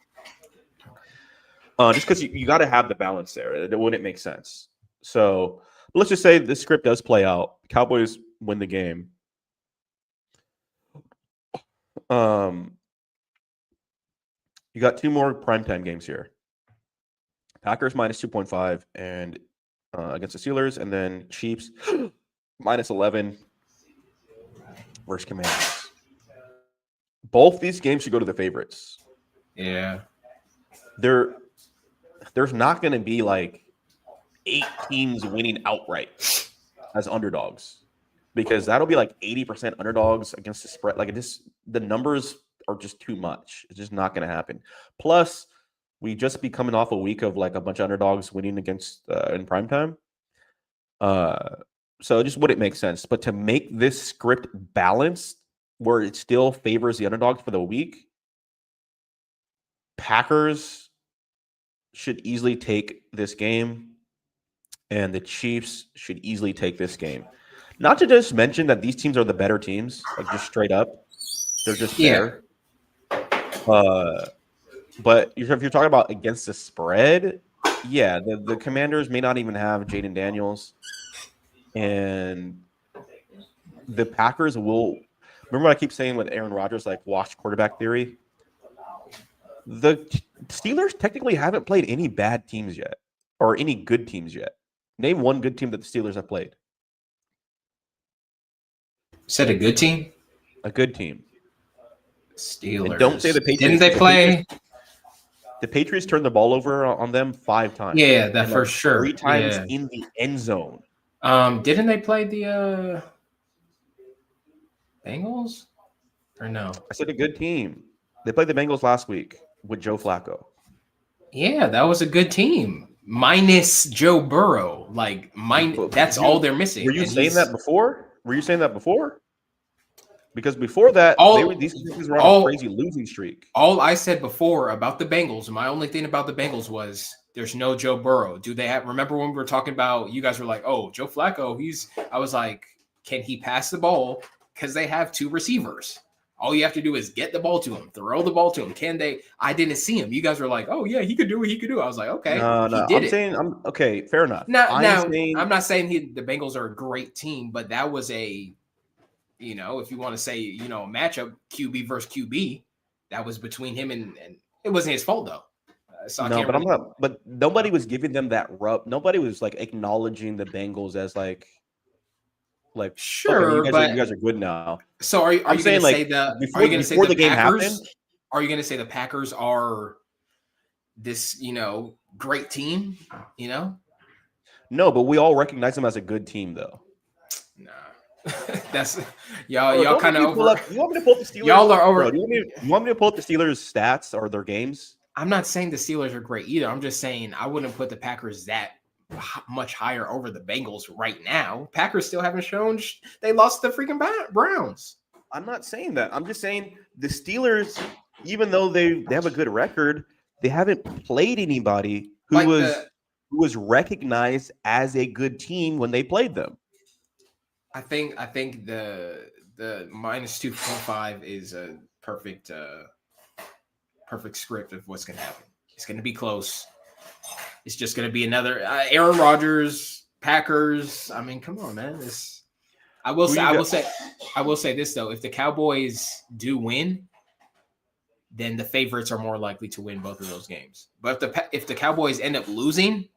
Just because you got to have the balance there. It wouldn't make sense. So let's just say this script does play out. Cowboys win the game. You got 2 more primetime games here. Packers minus 2.5 and against the Steelers, and then Chiefs minus 11 versus Commanders. Both these games should go to the favorites. Yeah. There's not going to be like 8 teams winning outright as underdogs, because that'll be like 80% underdogs against the spread. Like the numbers are just too much. It's just not going to happen. Plus, we just be coming off a week of like a bunch of underdogs winning against in primetime. So it just wouldn't make sense. But to make this script balanced where it still favors the underdogs for the week, Packers should easily take this game, and the Chiefs should easily take this game. Not to just mention that these teams are the better teams, like just straight up. They're just there. But if you're talking about against the spread, yeah, the Commanders may not even have Jaden Daniels. And the Packers will – remember what I keep saying with Aaron Rodgers, like watch quarterback theory? The Steelers technically haven't played any bad teams yet or any good teams yet. Name one good team that the Steelers have played. Said a good team? A good team. Steelers. And don't say the Patriots. Didn't they play? The Patriots turned the ball over on them 5 times. Yeah, that for sure. 3 times in the end zone. Didn't they play the Bengals? Or no? I said a good team. They played the Bengals last week with Joe Flacco. Yeah, that was a good team. Minus Joe Burrow. Like, that's all they're missing. Were you saying that before? Because before that, these teams were on a crazy losing streak. All I said before about the Bengals, my only thing about the Bengals was there's no Joe Burrow. Do they have? Remember when we were talking about? You guys were like, "Oh, Joe Flacco." I was like, "Can he pass the ball?" Because they have 2 receivers. All you have to do is get the ball to him, throw the ball to him. Can they? I didn't see him. You guys were like, "Oh yeah, he could do it. He could do it." I was like, "Okay, okay, fair enough." I'm not saying the Bengals are a great team, but that was a. If you want to say, a matchup, QB versus QB, that was between him and it wasn't his fault though. But nobody was giving them that rub. Nobody was like acknowledging the Bengals as like sure, okay, you guys are good now. So are you going to say before the game happened? Are you going to say the Packers are this, great team? No, but we all recognize them as a good team though. Nah. That's y'all kind of over. You want me to pull up the Steelers? Y'all are over. Bro, you want me to pull up the Steelers' stats or their games? I'm not saying the Steelers are great either. I'm just saying I wouldn't put the Packers that much higher over the Bengals right now. Packers still haven't shown they lost the freaking Browns. I'm not saying that. I'm just saying the Steelers, even though they have a good record, they haven't played anybody who was recognized as a good team when they played them. I think the minus 2.5 is a perfect script of what's going to happen. It's going to be close. It's just going to be another Aaron Rodgers, Packers. I mean, come on, man. I will say this though: if the Cowboys do win, then the favorites are more likely to win both of those games. But if the Cowboys end up losing.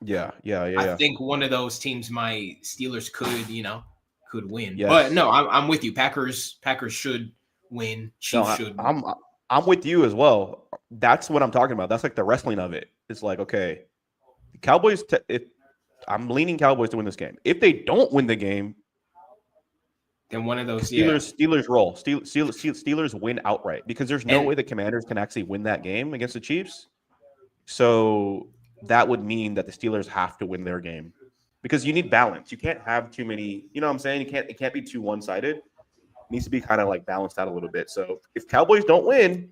Yeah. I think one of those teams, my Steelers could win. Yes. But no, I'm with you. Packers should win. Chiefs should. I'm with you as well. That's what I'm talking about. That's like the wrestling of it. It's like, okay, the Cowboys. I'm leaning Cowboys to win this game. If they don't win the game, then one of those Steelers roll. Steelers win outright because there's no way the Commanders can actually win that game against the Chiefs. So. That would mean that the Steelers have to win their game because you need balance. You can't have too many, you know what I'm saying? It can't be too one-sided. It needs to be kind of like balanced out a little bit. So if Cowboys don't win,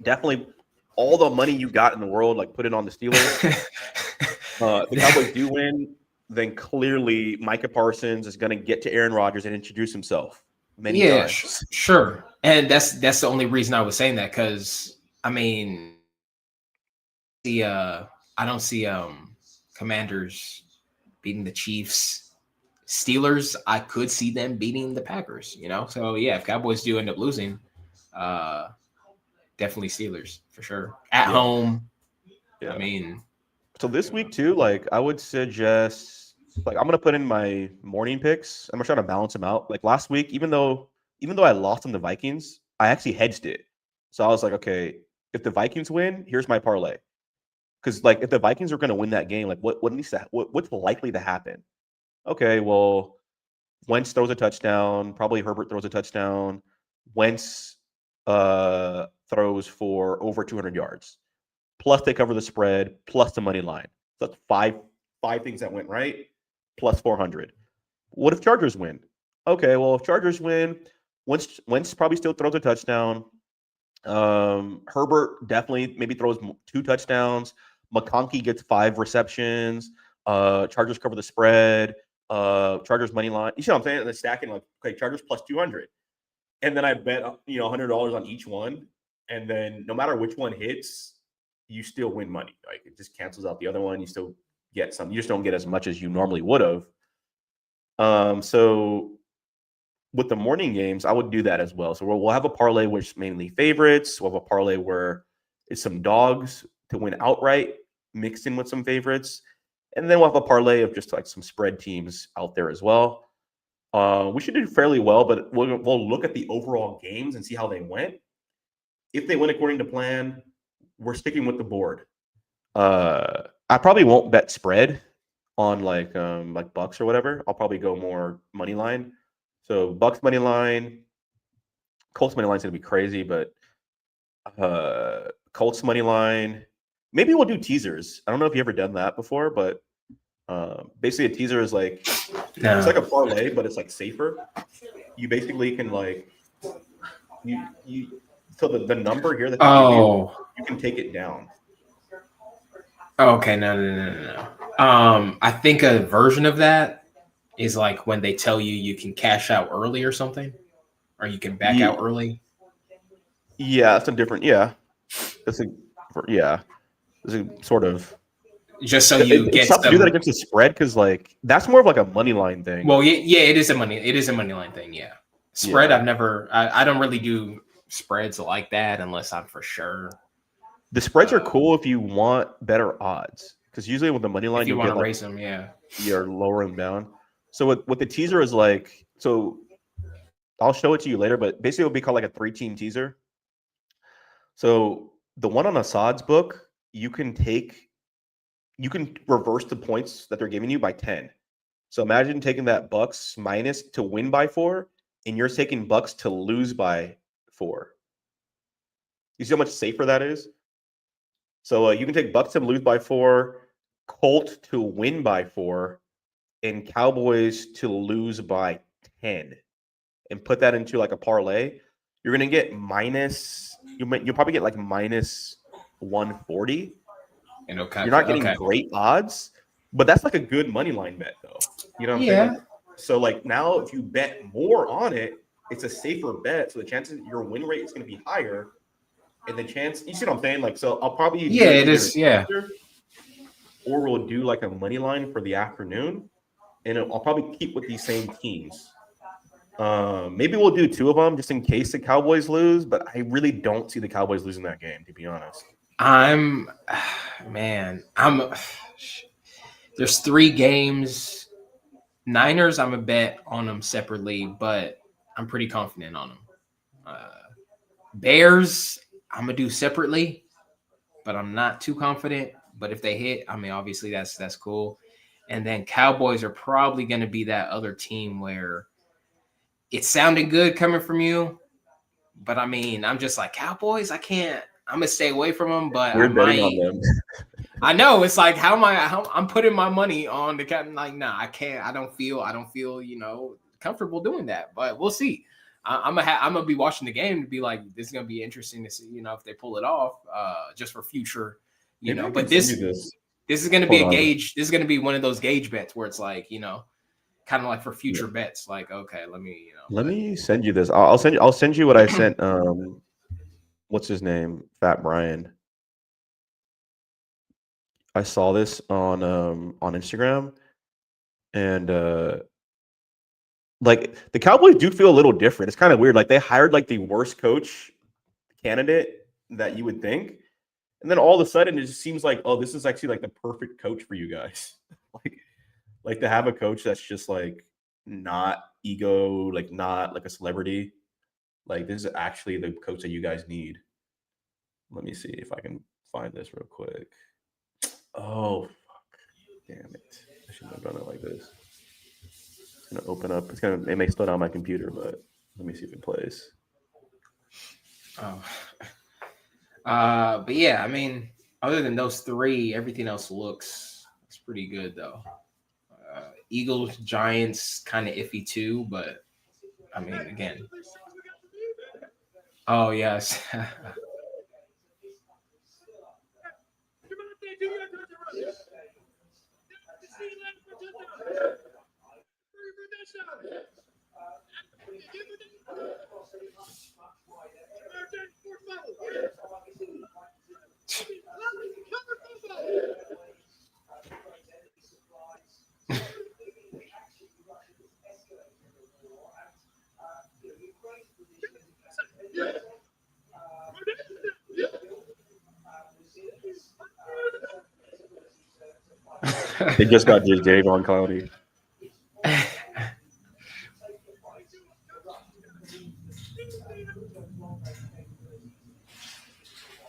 definitely all the money you got in the world, like put it on the Steelers. If the Cowboys do win, then clearly Micah Parsons is going to get to Aaron Rodgers and introduce himself many times. Sure. And that's the only reason I was saying that because, I mean, I don't see Commanders beating the Chiefs. Steelers, I could see them beating the Packers, So, yeah, if Cowboys do end up losing, definitely Steelers for sure. At home. Yeah. I mean. So this week, too, like I would suggest, like I'm going to put in my morning picks. I'm going to try to balance them out. Like last week, even though I lost on the Vikings, I actually hedged it. So I was like, okay, if the Vikings win, here's my parlay. Because like if the Vikings are going to win that game, like what's likely to happen? Okay, well, Wentz throws a touchdown. Probably Herbert throws a touchdown. Wentz throws for over 200 yards. Plus they cover the spread, plus the money line. So that's five things that went right, plus 400. What if Chargers win? Okay, well, if Chargers win, Wentz probably still throws a touchdown. Herbert definitely maybe throws 2 touchdowns. McConkey gets 5 receptions. Chargers cover the spread. Chargers money line. You see what I'm saying? And then stacking like, okay, Chargers plus 200. And then I bet $100 on each one. And then no matter which one hits, you still win money. Like it just cancels out the other one. You still get some. You just don't get as much as you normally would have. So with the morning games, I would do that as well. So we'll have a parlay which is mainly favorites. We'll have a parlay where it's some dogs to win outright mixed in with some favorites. And then we'll have a parlay of just like some spread teams out there as well. We should do fairly well, but we'll look at the overall games and see how they went. If they went according to plan, we're sticking with the board. I probably won't bet spread on like Bucks or whatever. I'll probably go more money line. So Bucks money line, Colts money line is gonna be crazy, but Colts money line. Maybe we'll do teasers. I don't know if you ever done that before, but basically a teaser is like it's like a parlay, but it's like safer. You basically can like you so the number here that you can take it down. Okay, no. I think a version of that is like when they tell you can cash out early or something, or you can back out early. Yeah, that's a different. Yeah, it's a sort of. Just so you get tough to do that against the spread because like that's more of like a money line thing. Well, yeah, it is a money line thing. Yeah, spread. Yeah. I don't really do spreads like that unless I'm for sure. The spreads are cool if you want better odds because usually with the money line you want to like, raise them, yeah, you're lowering them down. So what the teaser is like, so I'll show it to you later, but basically it would be called like a 3-team teaser. So the one on Assad's book, you can reverse the points that they're giving you by 10. So imagine taking that Bucks minus to win by 4, and you're taking Bucks to lose by 4. You see how much safer that is? So you can take Bucks to lose by 4, Colt to win by 4, and Cowboys to lose by 10, and put that into like a parlay. You're gonna get you'll probably get like minus 140. You're not getting great odds, but that's like a good money line bet, though. You know what I'm saying? Like, so like now, if you bet more on it, it's a safer bet. So the chances your win rate is going to be higher, and the chance you see what I'm saying? Like, so I'll probably it is. Yeah. Or we'll do like a money line for the afternoon, and I'll probably keep with these same teams. Maybe we'll do 2 of them just in case the Cowboys lose, but I really don't see the Cowboys losing that game, to be honest. There's 3 games. Niners, I'm a bet on them separately, but I'm pretty confident on them. Bears, I'm gonna do separately, but I'm not too confident. But if they hit, I mean, obviously that's cool. And then Cowboys are probably gonna be that other team where it sounded good coming from you, but I mean, I'm just like Cowboys. I'm gonna stay away from them, but we're betting on them. I know it's like I'm putting my money on the captain. Like, nah, I can't. I don't feel comfortable doing that. But we'll see. I'm gonna be watching the game to be like, this is gonna be interesting to see, if they pull it off, just for future, But this is gonna be a gauge. This is gonna be one of those gauge bets where it's like, kind of like for future bets. Like, okay, let me send you this. I'll send you what I sent. What's his name? Fat Brian. I saw this on Instagram, and like the Cowboys do feel a little different. It's kind of weird. Like they hired like the worst coach candidate that you would think, and then all of a sudden it just seems like, oh, this is actually like the perfect coach for you guys. like to have a coach that's just like not ego, like not like a celebrity. Like this is actually the coach that you guys need. Let me see if I can find this real quick. Oh, fuck. Damn it. I shouldn't have done it like this. It's going to open up. It may slow down my computer, but let me see if it plays. Oh. But yeah, I mean, other than those three, everything else looks pretty good though. Eagles, Giants, kind of iffy too, but I mean, again. Oh yes. They just got Javon Clowney.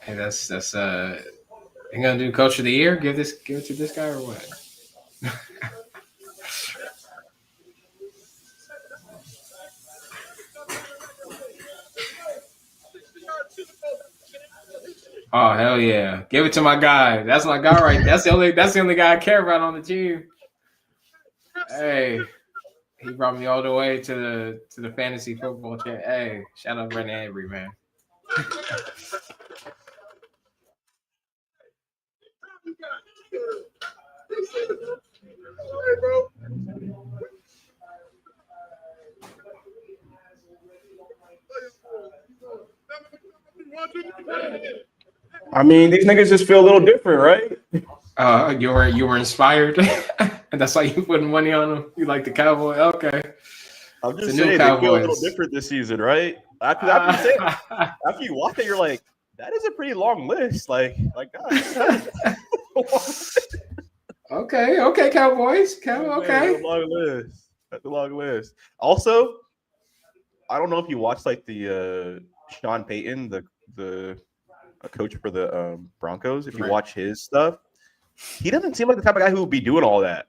Hey, that's you gonna do coach of the year? Give it to this guy or what? Oh hell yeah! Give it to my guy. That's my guy, right? That's the only guy I care about on the team. Hey, he brought me all the way to the fantasy football chat. Hey, shout out Brandon Avery, man. I mean, these niggas just feel a little different, right? You were inspired, and that's why you put money on them. You like the Cowboy? Okay. I'm just saying they feel a little different this season, right? After you watch it, you're like, that is a pretty long list. Like God. Okay, Cowboys. Okay. That's a long list. Also, I don't know if you watched like the Sean Payton, the coach for the Broncos. If you watch his stuff, he doesn't seem like the type of guy who would be doing all that.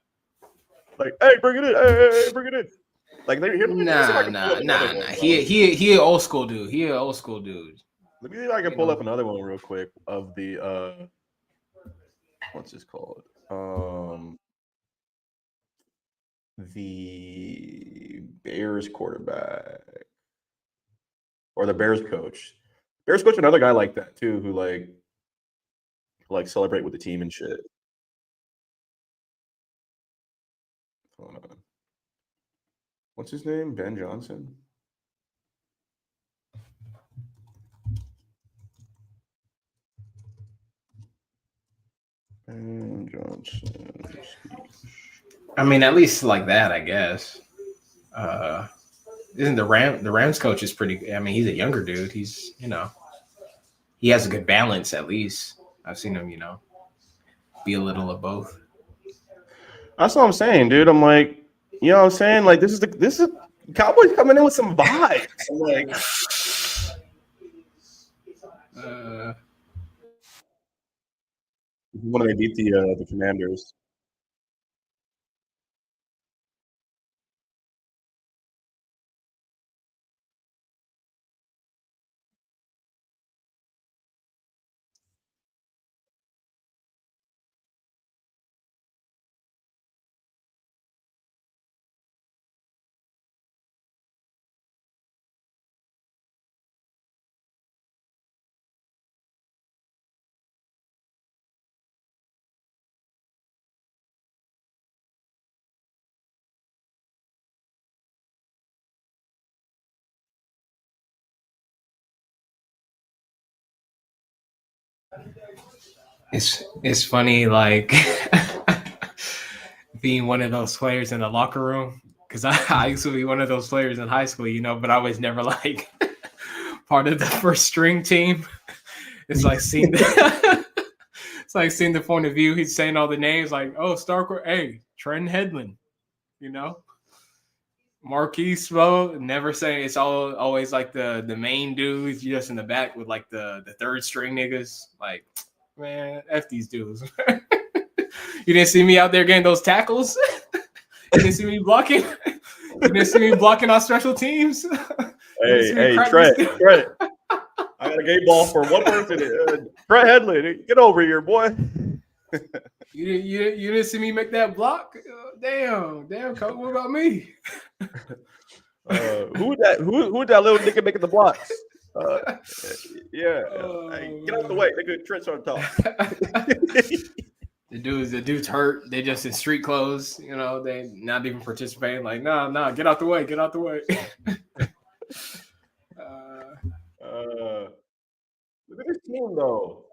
Like, hey, bring it in. Hey, bring it in. Like, nah. He an old school dude. He an old school dude. Let me see if I can pull up another one real quick of the what's this called? The Bears quarterback or the Bears coach. Bears coach, another guy like that too, who like celebrate with the team and shit. Hold on. What's his name? Ben Johnson. Ben Johnson. I mean, at least like that, I guess. Isn't the Rams coach is pretty? I mean, he's a younger dude. He's he has a good balance at least. I've seen him, be a little of both. That's what I'm saying, dude. I'm like, you know what I'm saying? Like, this is Cowboys coming in with some vibes. I'm like, when they beat the Commanders. It's funny, like being one of those players in the locker room, because I used to be one of those players in high school, but I was never like part of the first string team. It's like seeing the point of view. He's saying all the names, like, oh, Starcourt, hey, Trent Headland, Marquise Spo, never saying it's always like the main dudes just in the back with like the third string niggas. Like, man, F these dudes. You didn't see me out there getting those tackles? You didn't see me blocking? You didn't see me blocking on special teams? Hey, Trent. I got a game ball for one person. Brett Headley, get over here, boy. You didn't see me make that block? Damn, coach. What about me? Who would that little nigga making the blocks? Hey, get out the way. Nigga, Trent's on top. The dude's hurt. They just in street clothes. You know, they not even participating. Like, nah, get out the way. Look at this team, though.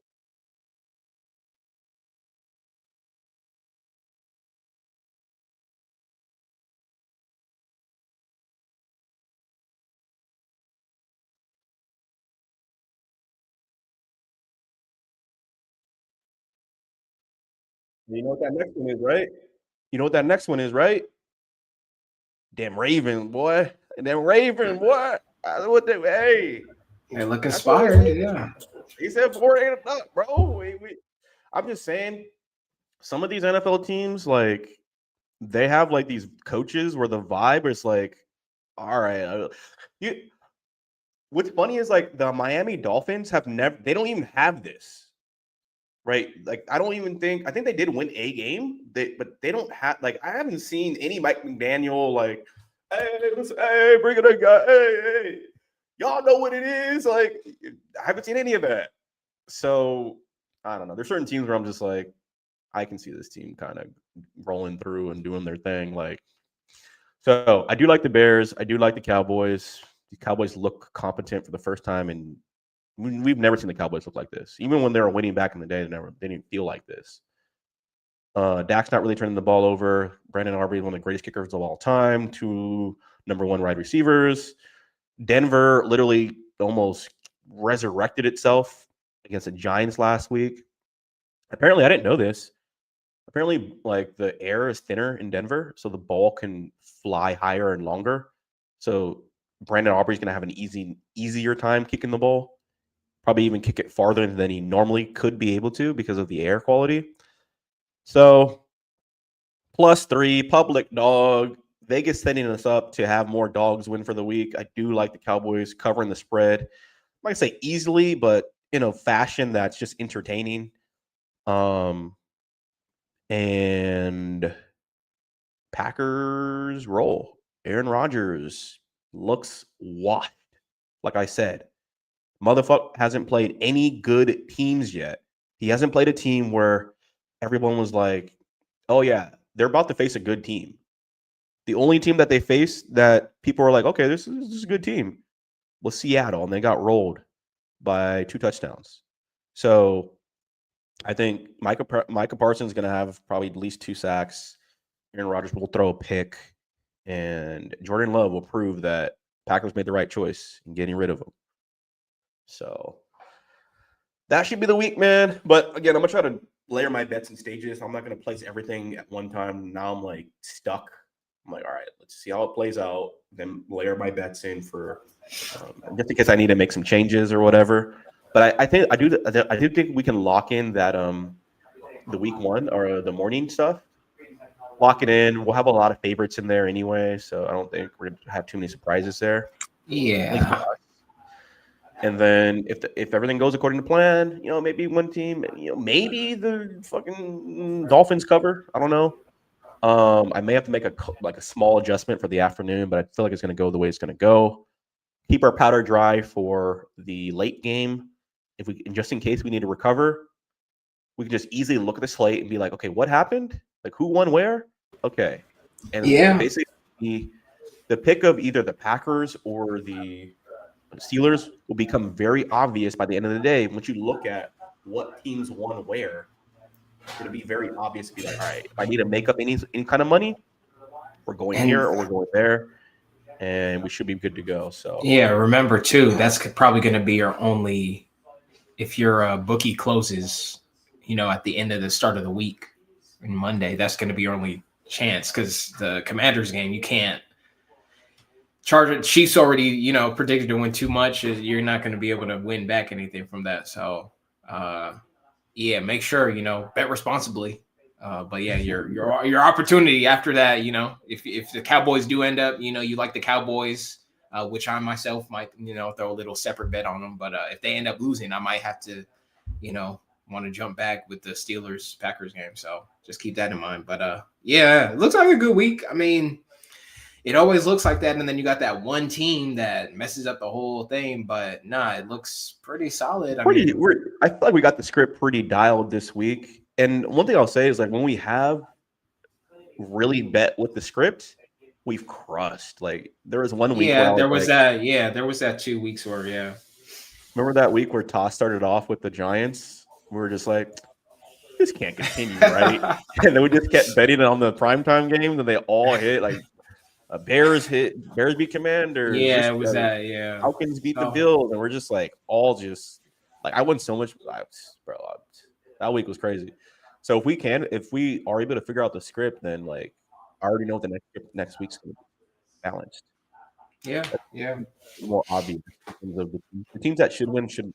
You know what that next one is, right? You know what that next one is, right? Damn Raven, boy. Damn Raven, boy. Hey. They look inspired, yeah. He said 4-8 up, bro. I'm just saying, some of these NFL teams, like, they have like these coaches where the vibe is like, all right. What's funny is like the Miami Dolphins they don't even have this. Right, like I think they did win a game, but they don't have I haven't seen any Mike McDaniel like, hey, bring it in, guy, hey, y'all know what it is. Like I haven't seen any of that. So I don't know. There's certain teams where I'm just like, I can see this team kind of rolling through and doing their thing. Like, so I do like the Bears. I do like the Cowboys. The Cowboys look competent for the first time in. We've never seen the Cowboys look like this. Even when they were winning back in the day, they didn't feel like this. Dak's not really turning the ball over. Brandon Aubrey is one of the greatest kickers of all time. 2 number 1 wide receivers. Denver literally almost resurrected itself against the Giants last week. Apparently, I didn't know this. Apparently, like the air is thinner in Denver, so the ball can fly higher and longer. So Brandon Aubrey's going to have an easier time kicking the ball. Probably even kick it farther than he normally could be able to because of the air quality. So, +3, public dog. Vegas setting us up to have more dogs win for the week. I do like the Cowboys covering the spread. I'm not going to say easily, but in a fashion that's just entertaining. And Packers roll. Aaron Rodgers looks washed. Like I said, motherfucker hasn't played any good teams yet. He hasn't played a team where everyone was like, oh, yeah, they're about to face a good team. The only team that they faced that people were like, okay, this is a good team was Seattle, and they got rolled by 2 touchdowns. So I think Micah Parsons is going to have probably at least 2 sacks. Aaron Rodgers will throw a pick, and Jordan Love will prove that Packers made the right choice in getting rid of him. So that should be the week, man. But again, I'm going to try to layer my bets in stages. I'm not going to place everything at one time. Now I'm like stuck. I'm like, all right, let's see how it plays out. Then layer my bets in for just in case I need to make some changes or whatever. But I do think we can lock in that the week 1 or the morning stuff. Lock it in. We'll have a lot of favorites in there anyway, so I don't think we're going to have too many surprises there. Yeah. And then if everything goes according to plan, maybe one team, maybe the fucking Dolphins cover. I don't know. I may have to make a small adjustment for the afternoon, but I feel like it's going to go the way it's going to go. Keep our powder dry for the late game. Just in case we need to recover, we can just easily look at the slate and be like, okay, what happened? Like who won where? Okay. And basically the pick of either the Packers or the Steelers will become very obvious by the end of the day. Once you look at what teams won where, it's going to be very obvious to be like, all right, if I need to make up any kind of money, we're going here or we're going there, and we should be good to go. So yeah, remember too, that's probably going to be your only, if your bookie closes, at the end of the start of the week on Monday, that's going to be your only chance because the Commanders game, you can't. Chiefs already, predicted to win too much. You're not going to be able to win back anything from that. So, yeah, make sure, bet responsibly. But yeah, your opportunity after that, if the Cowboys do end up, you like the Cowboys, which I myself might, throw a little separate bet on them. But if they end up losing, I might have to, want to jump back with the Steelers Packers game. So just keep that in mind. But yeah, it looks like a good week. I mean, it always looks like that, and then you got that one team that messes up the whole thing. But nah, it looks pretty solid. I feel like we got the script pretty dialed this week. And one thing I'll say is like when we have really bet with the script, we've crushed. Like there was one week where there was that 2 weeks where remember that week where Toss started off with the Giants? We were just like, this can't continue, right? And then we just kept betting on the primetime games, and they all hit. Like Bears beat Commanders. Yeah, it was that. Yeah, Falcons beat the Bills, and we're just like all just like I won so much, bro. That week was crazy. So if we are able to figure out the script, then like I already know what the next week's going to be balanced. Yeah. More obvious in terms of the teams that should win should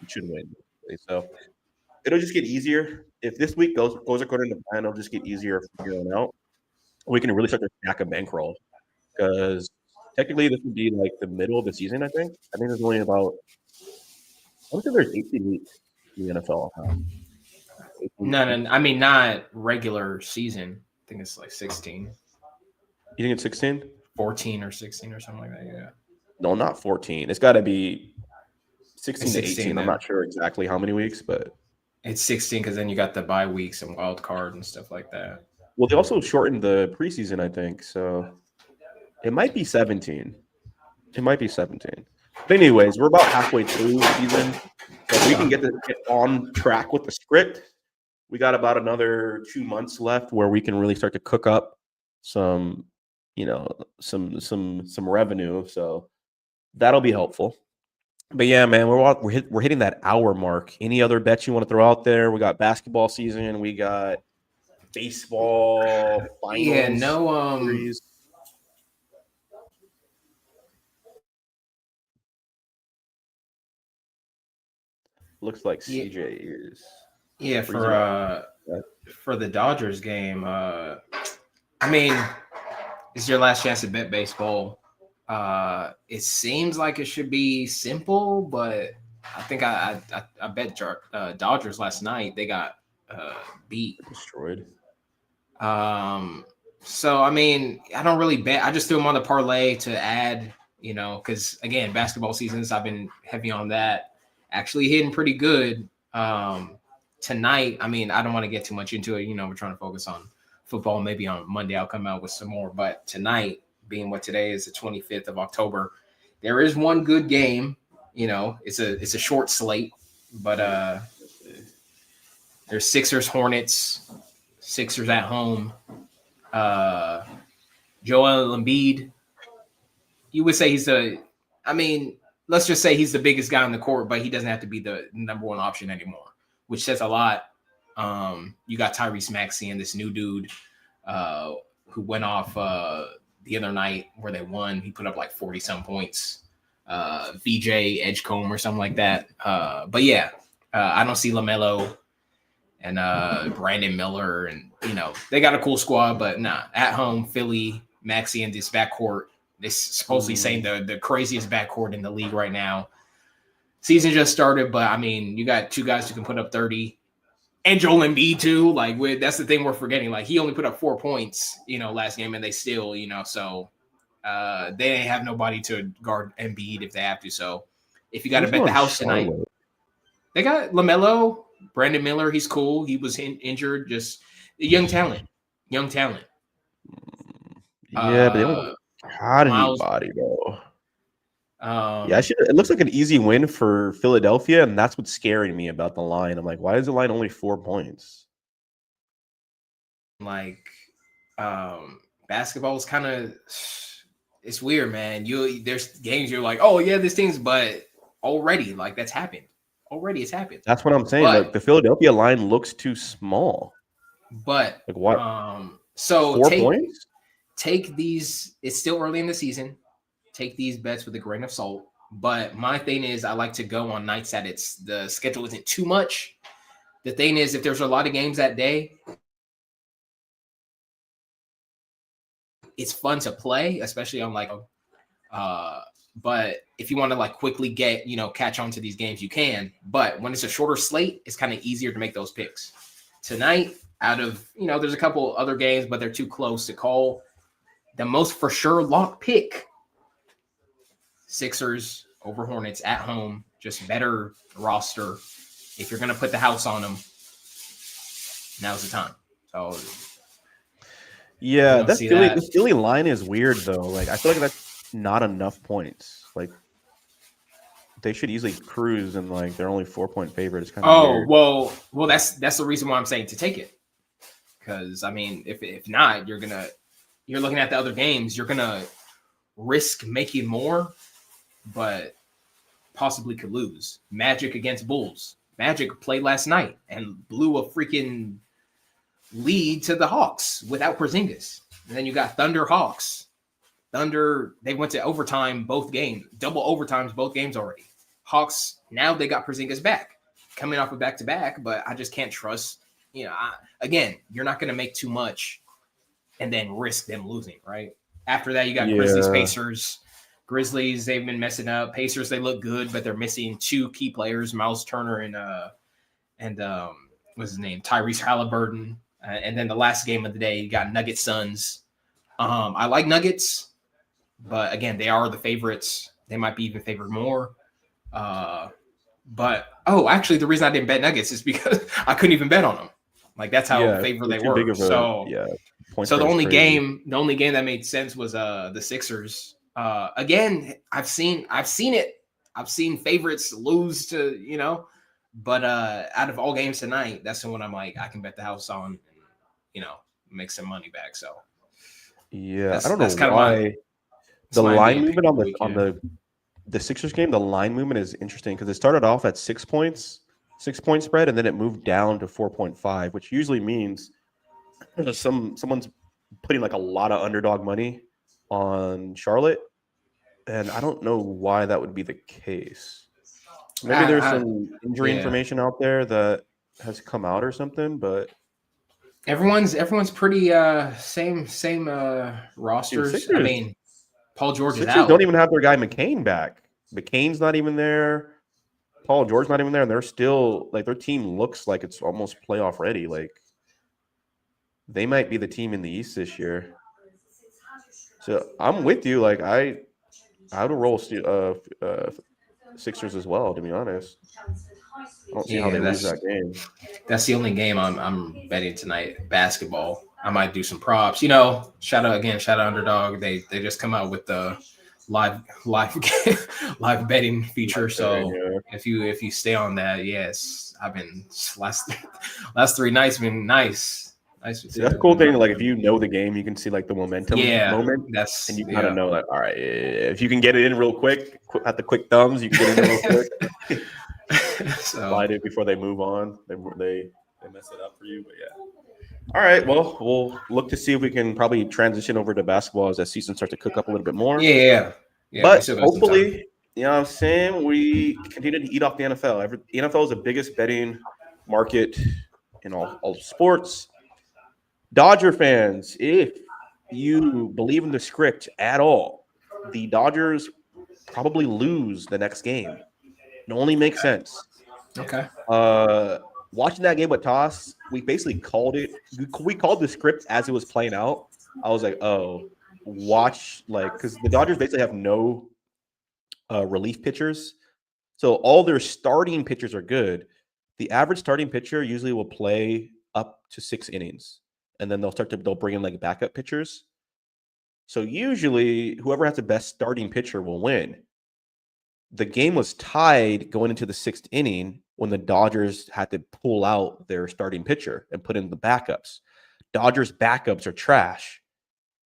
win. So it'll just get easier if this week goes according to plan. It'll just get easier figuring out. We can really start to stack a bankroll because technically this would be like the middle of the season. I think there's only about I don't think there's 18 weeks in the NFL. No, I mean not regular season. I think it's like 16. You think it's 16? 14 or 16 or something like that. Yeah. No, not 14. It's got to be 16 to 18. Then. I'm not sure exactly how many weeks, but it's 16 because then you got the bye weeks and wild card and stuff like that. Well, they also shortened the preseason, I think, so it might be 17. It might be 17. But anyways, we're about halfway through the season. So if we can get on track with the script, we got about another 2 months left where we can really start to cook up some revenue. So that'll be helpful. But yeah, man, we're hitting that hour mark. Any other bets you want to throw out there? We got basketball season. We got baseball finals. Yeah, no. Series. Looks like CJ is. Yeah, for the Dodgers game. I mean, it's your last chance to bet baseball. It seems like it should be simple, but I think I bet Dodgers last night. They got beat, destroyed. So I mean, I don't really bet. I just threw them on the parlay to add, because again, basketball seasons, I've been heavy on that. Actually hitting pretty good. Tonight, I mean, I don't want to get too much into it. We're trying to focus on football. Maybe on Monday I'll come out with some more. But tonight, being what today is, the 25th of October, there is one good game. It's a short slate, but there's Sixers Hornets. Sixers at home. Joel Embiid. You would say let's just say he's the biggest guy on the court, but he doesn't have to be the number one option anymore, which says a lot. You got Tyrese Maxey and this new dude who went off the other night where they won. He put up like 40-some points. VJ Edgecombe or something like that. But yeah, I don't see LaMelo and Brandon Miller, and they got a cool squad, but nah. At home, Philly, Maxey and this backcourt. This supposedly saying the craziest backcourt in the league right now. Season just started, but I mean, you got two guys who can put up 30, and Joel Embiid too. Like that's the thing we're forgetting. Like he only put up 4 points, last game, and they still, so they didn't have nobody to guard Embiid if they have to. So if you got to bet the house tonight, they got LaMelo. Brandon Miller, he's cool. He was injured, just young talent. Yeah, but they don't got anybody, though. It looks like an easy win for Philadelphia, and that's what's scaring me about the line. I'm like, why is the line only 4 points? Like, basketball is kind of it's weird, man. There's games you're like, oh yeah, this team's, but already like that's happened. Already it's happened. That's what I'm saying. Like the Philadelphia line looks too small. But like what? So 4 points? Take these. It's still early in the season. Take these bets with a grain of salt. But my thing is, I like to go on nights that the schedule isn't too much. The thing is, if there's a lot of games that day, it's fun to play, especially on like But if you want to like quickly get, catch on to these games, you can. But when it's a shorter slate, it's kind of easier to make those picks. Tonight, out of, there's a couple other games, but they're too close to call. The most for sure lock pick, Sixers over Hornets at home, just better roster. If you're going to put the house on them, now's the time. So, yeah, the Philly line is weird though. Like, I feel like that's not enough points. Like, they should easily cruise, and like they're only 4-point favorite. It's kind of weird. well, that's the reason why I'm saying to take it. Because I mean, if not, you're looking at the other games, you're gonna risk making more, but possibly could lose. Magic against Bulls. Magic played last night and blew a freaking lead to the Hawks without Porzingis. And then you got Thunder Hawks. Thunder, they went to overtime both games, double overtimes both games already. Hawks, now they got Porzingis back, coming off a back-to-back, but I just can't trust. Again, you're not going to make too much and then risk them losing, right? After that, you got Grizzlies, Pacers. Grizzlies, they've been messing up. Pacers, they look good, but they're missing two key players, Miles Turner and what's his name, Tyrese Halliburton. And then the last game of the day, you got Nuggets Suns. I like Nuggets, but again, they are the favorites. They might be even favored more. But actually, the reason I didn't bet Nuggets is because I couldn't even bet on them. Like that's how favored they were. So the only game that made sense was the Sixers. Again, I've seen it. I've seen favorites lose to, but out of all games tonight, that's the one I'm like, I can bet the house on and, make some money back. So I don't know why the line movement on the Sixers game, the line movement is interesting because it started off at 6 points, 6-point spread, and then it moved down to 4.5, which usually means someone's putting like a lot of underdog money on Charlotte, and I don't know why that would be the case. Maybe there's some injury information out there that has come out or something, but everyone's pretty same rosters. I mean, Paul George is out. Don't even have their guy McCain back. McCain's not even there. Paul George's not even there, and they're still like their team looks like it's almost playoff ready. Like they might be the team in the East this year. So I'm with you. Like I would roll Sixers as well. To be honest, I don't see how they lose that game. That's the only game I'm betting tonight. Basketball. I might do some props. Shout out Underdog. They just come out with the live betting feature. So if you stay on that, yes, I've been last 3 nights been nice. Nice. See, that's a cool thing. Like if you know the game, you can see like the momentum moment. And you kind of know that. All right, if you can get it in real quick, at the quick thumbs, you can get it in real quick. Slide it before they move on. They mess it up for you, but yeah. All right, well, we'll look to see if we can probably transition over to basketball as that season starts to cook up a little bit more. Yeah. But hopefully, you know what I'm saying, we continue to eat off the NFL. The NFL is the biggest betting market in all sports. Dodger fans, if you believe in the script at all, the Dodgers probably lose the next game. It only makes sense. Okay. Watching that game with Toss, we basically called it. We called the script as it was playing out. I was like, oh, watch, like, because the Dodgers basically have no relief pitchers. So all their starting pitchers are good. The average starting pitcher usually will play up to 6 innings. And then they'll bring in like backup pitchers. So usually whoever has the best starting pitcher will win. The game was tied going into the 6th inning when the Dodgers had to pull out their starting pitcher and put in the backups. Dodgers backups are trash.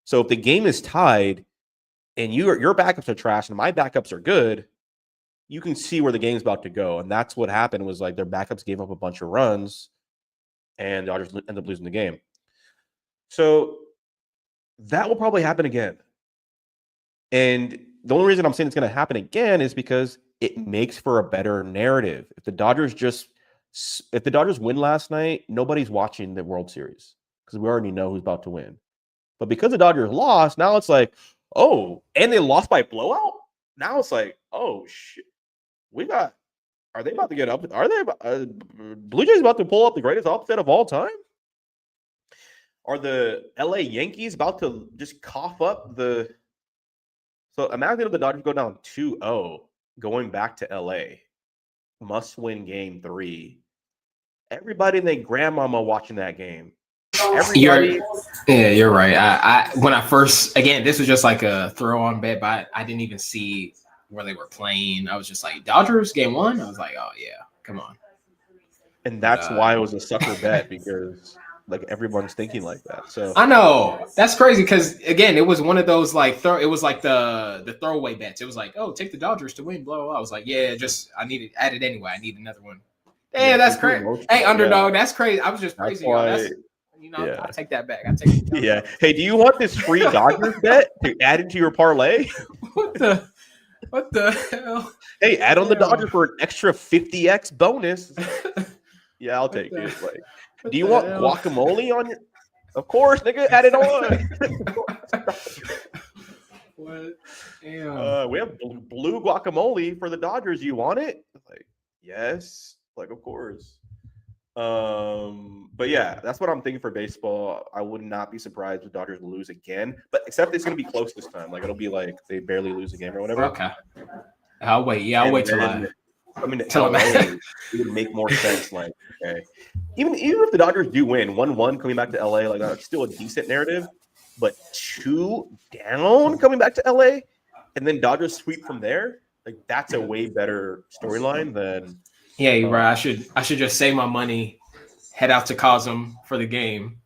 So if the game is tied and your backups are trash and my backups are good, you can see where the game's about to go. And that's what happened was like their backups gave up a bunch of runs and the Dodgers ended up losing the game. So that will probably happen again. And the only reason I'm saying it's going to happen again is because it makes for a better narrative. If the Dodgers win last night, nobody's watching the World Series because we already know who's about to win. But because the Dodgers lost, now it's like, oh, and they lost by blowout? now it's like, oh shit, are they about to get up? Are they Blue Jays about to pull up the greatest upset of all time? Are the LA Yankees about to just cough up the? So imagine if the Dodgers go down 2-0 going back to LA, must win game 3. Everybody and their grandmama watching that game. Everybody. You're right. I when I first, again, this was just like a throw on bet, but I didn't even see where they were playing. I was just like, Dodgers game 1. I was like, oh yeah, come on. And that's why it was a sucker bet, because like everyone's thinking like that. So I know that's crazy because again, it was one of those like it was like the throwaway bets. It was like, oh, take the Dodgers to win. Blah, blah, blah. I was like, yeah, just I need it added anyway. I need another one. Yeah, that's crazy. Hey, underdog, that's crazy. I was just praising y'all. I'll take that back. I take it. Yeah. Hey, do you want this free Dodgers bet to add into your parlay? What the hell? Hey, add on the Dodgers for an extra 50x bonus. Yeah, I'll take it. Like, do you want guacamole on your? Of course, nigga, add it on. What? Damn. We have blue guacamole for the Dodgers. You want it? Like, yes. Like, of course. But yeah, that's what I'm thinking for baseball. I would not be surprised if the Dodgers lose again, but except it's going to be close this time. Like, it'll be like they barely lose a game or whatever. Okay. I'll wait. Yeah, I'll wait till I. I mean, it would make more sense. Like, okay, even if the Dodgers do win 1-1 coming back to LA, like that's still a decent narrative. But 2 down coming back to LA, and then Dodgers sweep from there, like that's a way better storyline than. Yeah, you're right. I should just save my money, head out to Cosm for the game,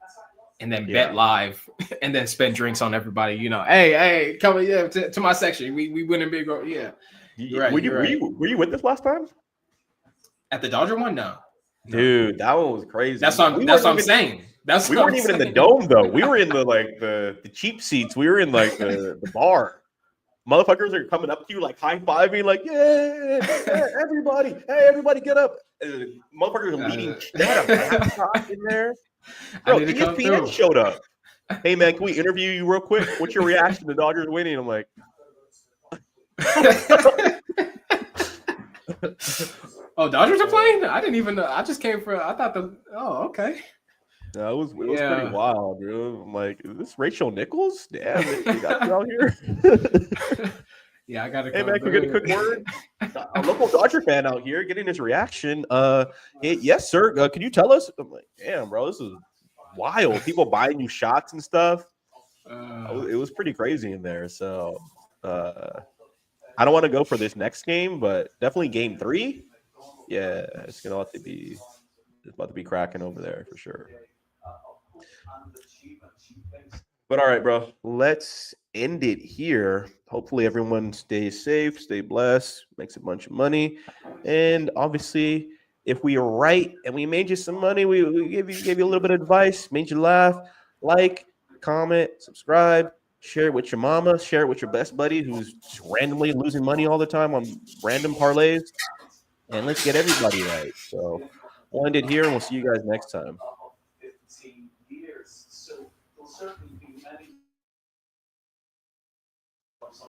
and then bet live, and then spend drinks on everybody. Hey, come to my section. We winning big. Yeah. Right, were you with this last time? At the Dodger one? No. Dude, that one was crazy. That's what I'm saying. We weren't even in the dome though. We were in the cheap seats. We were in like the bar. Motherfuckers are coming up to you like high fiving, like everybody get up. Motherfuckers are leading laptop in there. Bro, ESPN showed up. Hey man, can we interview you real quick? What's your reaction to Dodgers winning? I'm like. Oh, Dodgers are playing? I didn't even know. I just came for. I thought okay. No, it was pretty wild, dude. I'm like, is this Rachel Nichols? Damn, they got you out here. Yeah, I gotta. Hey man, can we get a quick word? A local Dodger fan out here getting his reaction. Yes, sir. Can you tell us? I'm like, damn, bro, this is wild. People buying you shots and stuff. It was pretty crazy in there. So, I don't want to go for this next game, but definitely game 3. Yeah, it's about to be cracking over there for sure. But all right, bro, let's end it here. Hopefully everyone stays safe, stay blessed, makes a bunch of money. And obviously, if we are right and we made you some money, we gave you a little bit of advice, made you laugh, like, comment, subscribe, share it with your mama, share it with your best buddy who's just randomly losing money all the time on random parlays. And let's get everybody right. So we'll end it here, and we'll see you guys next time.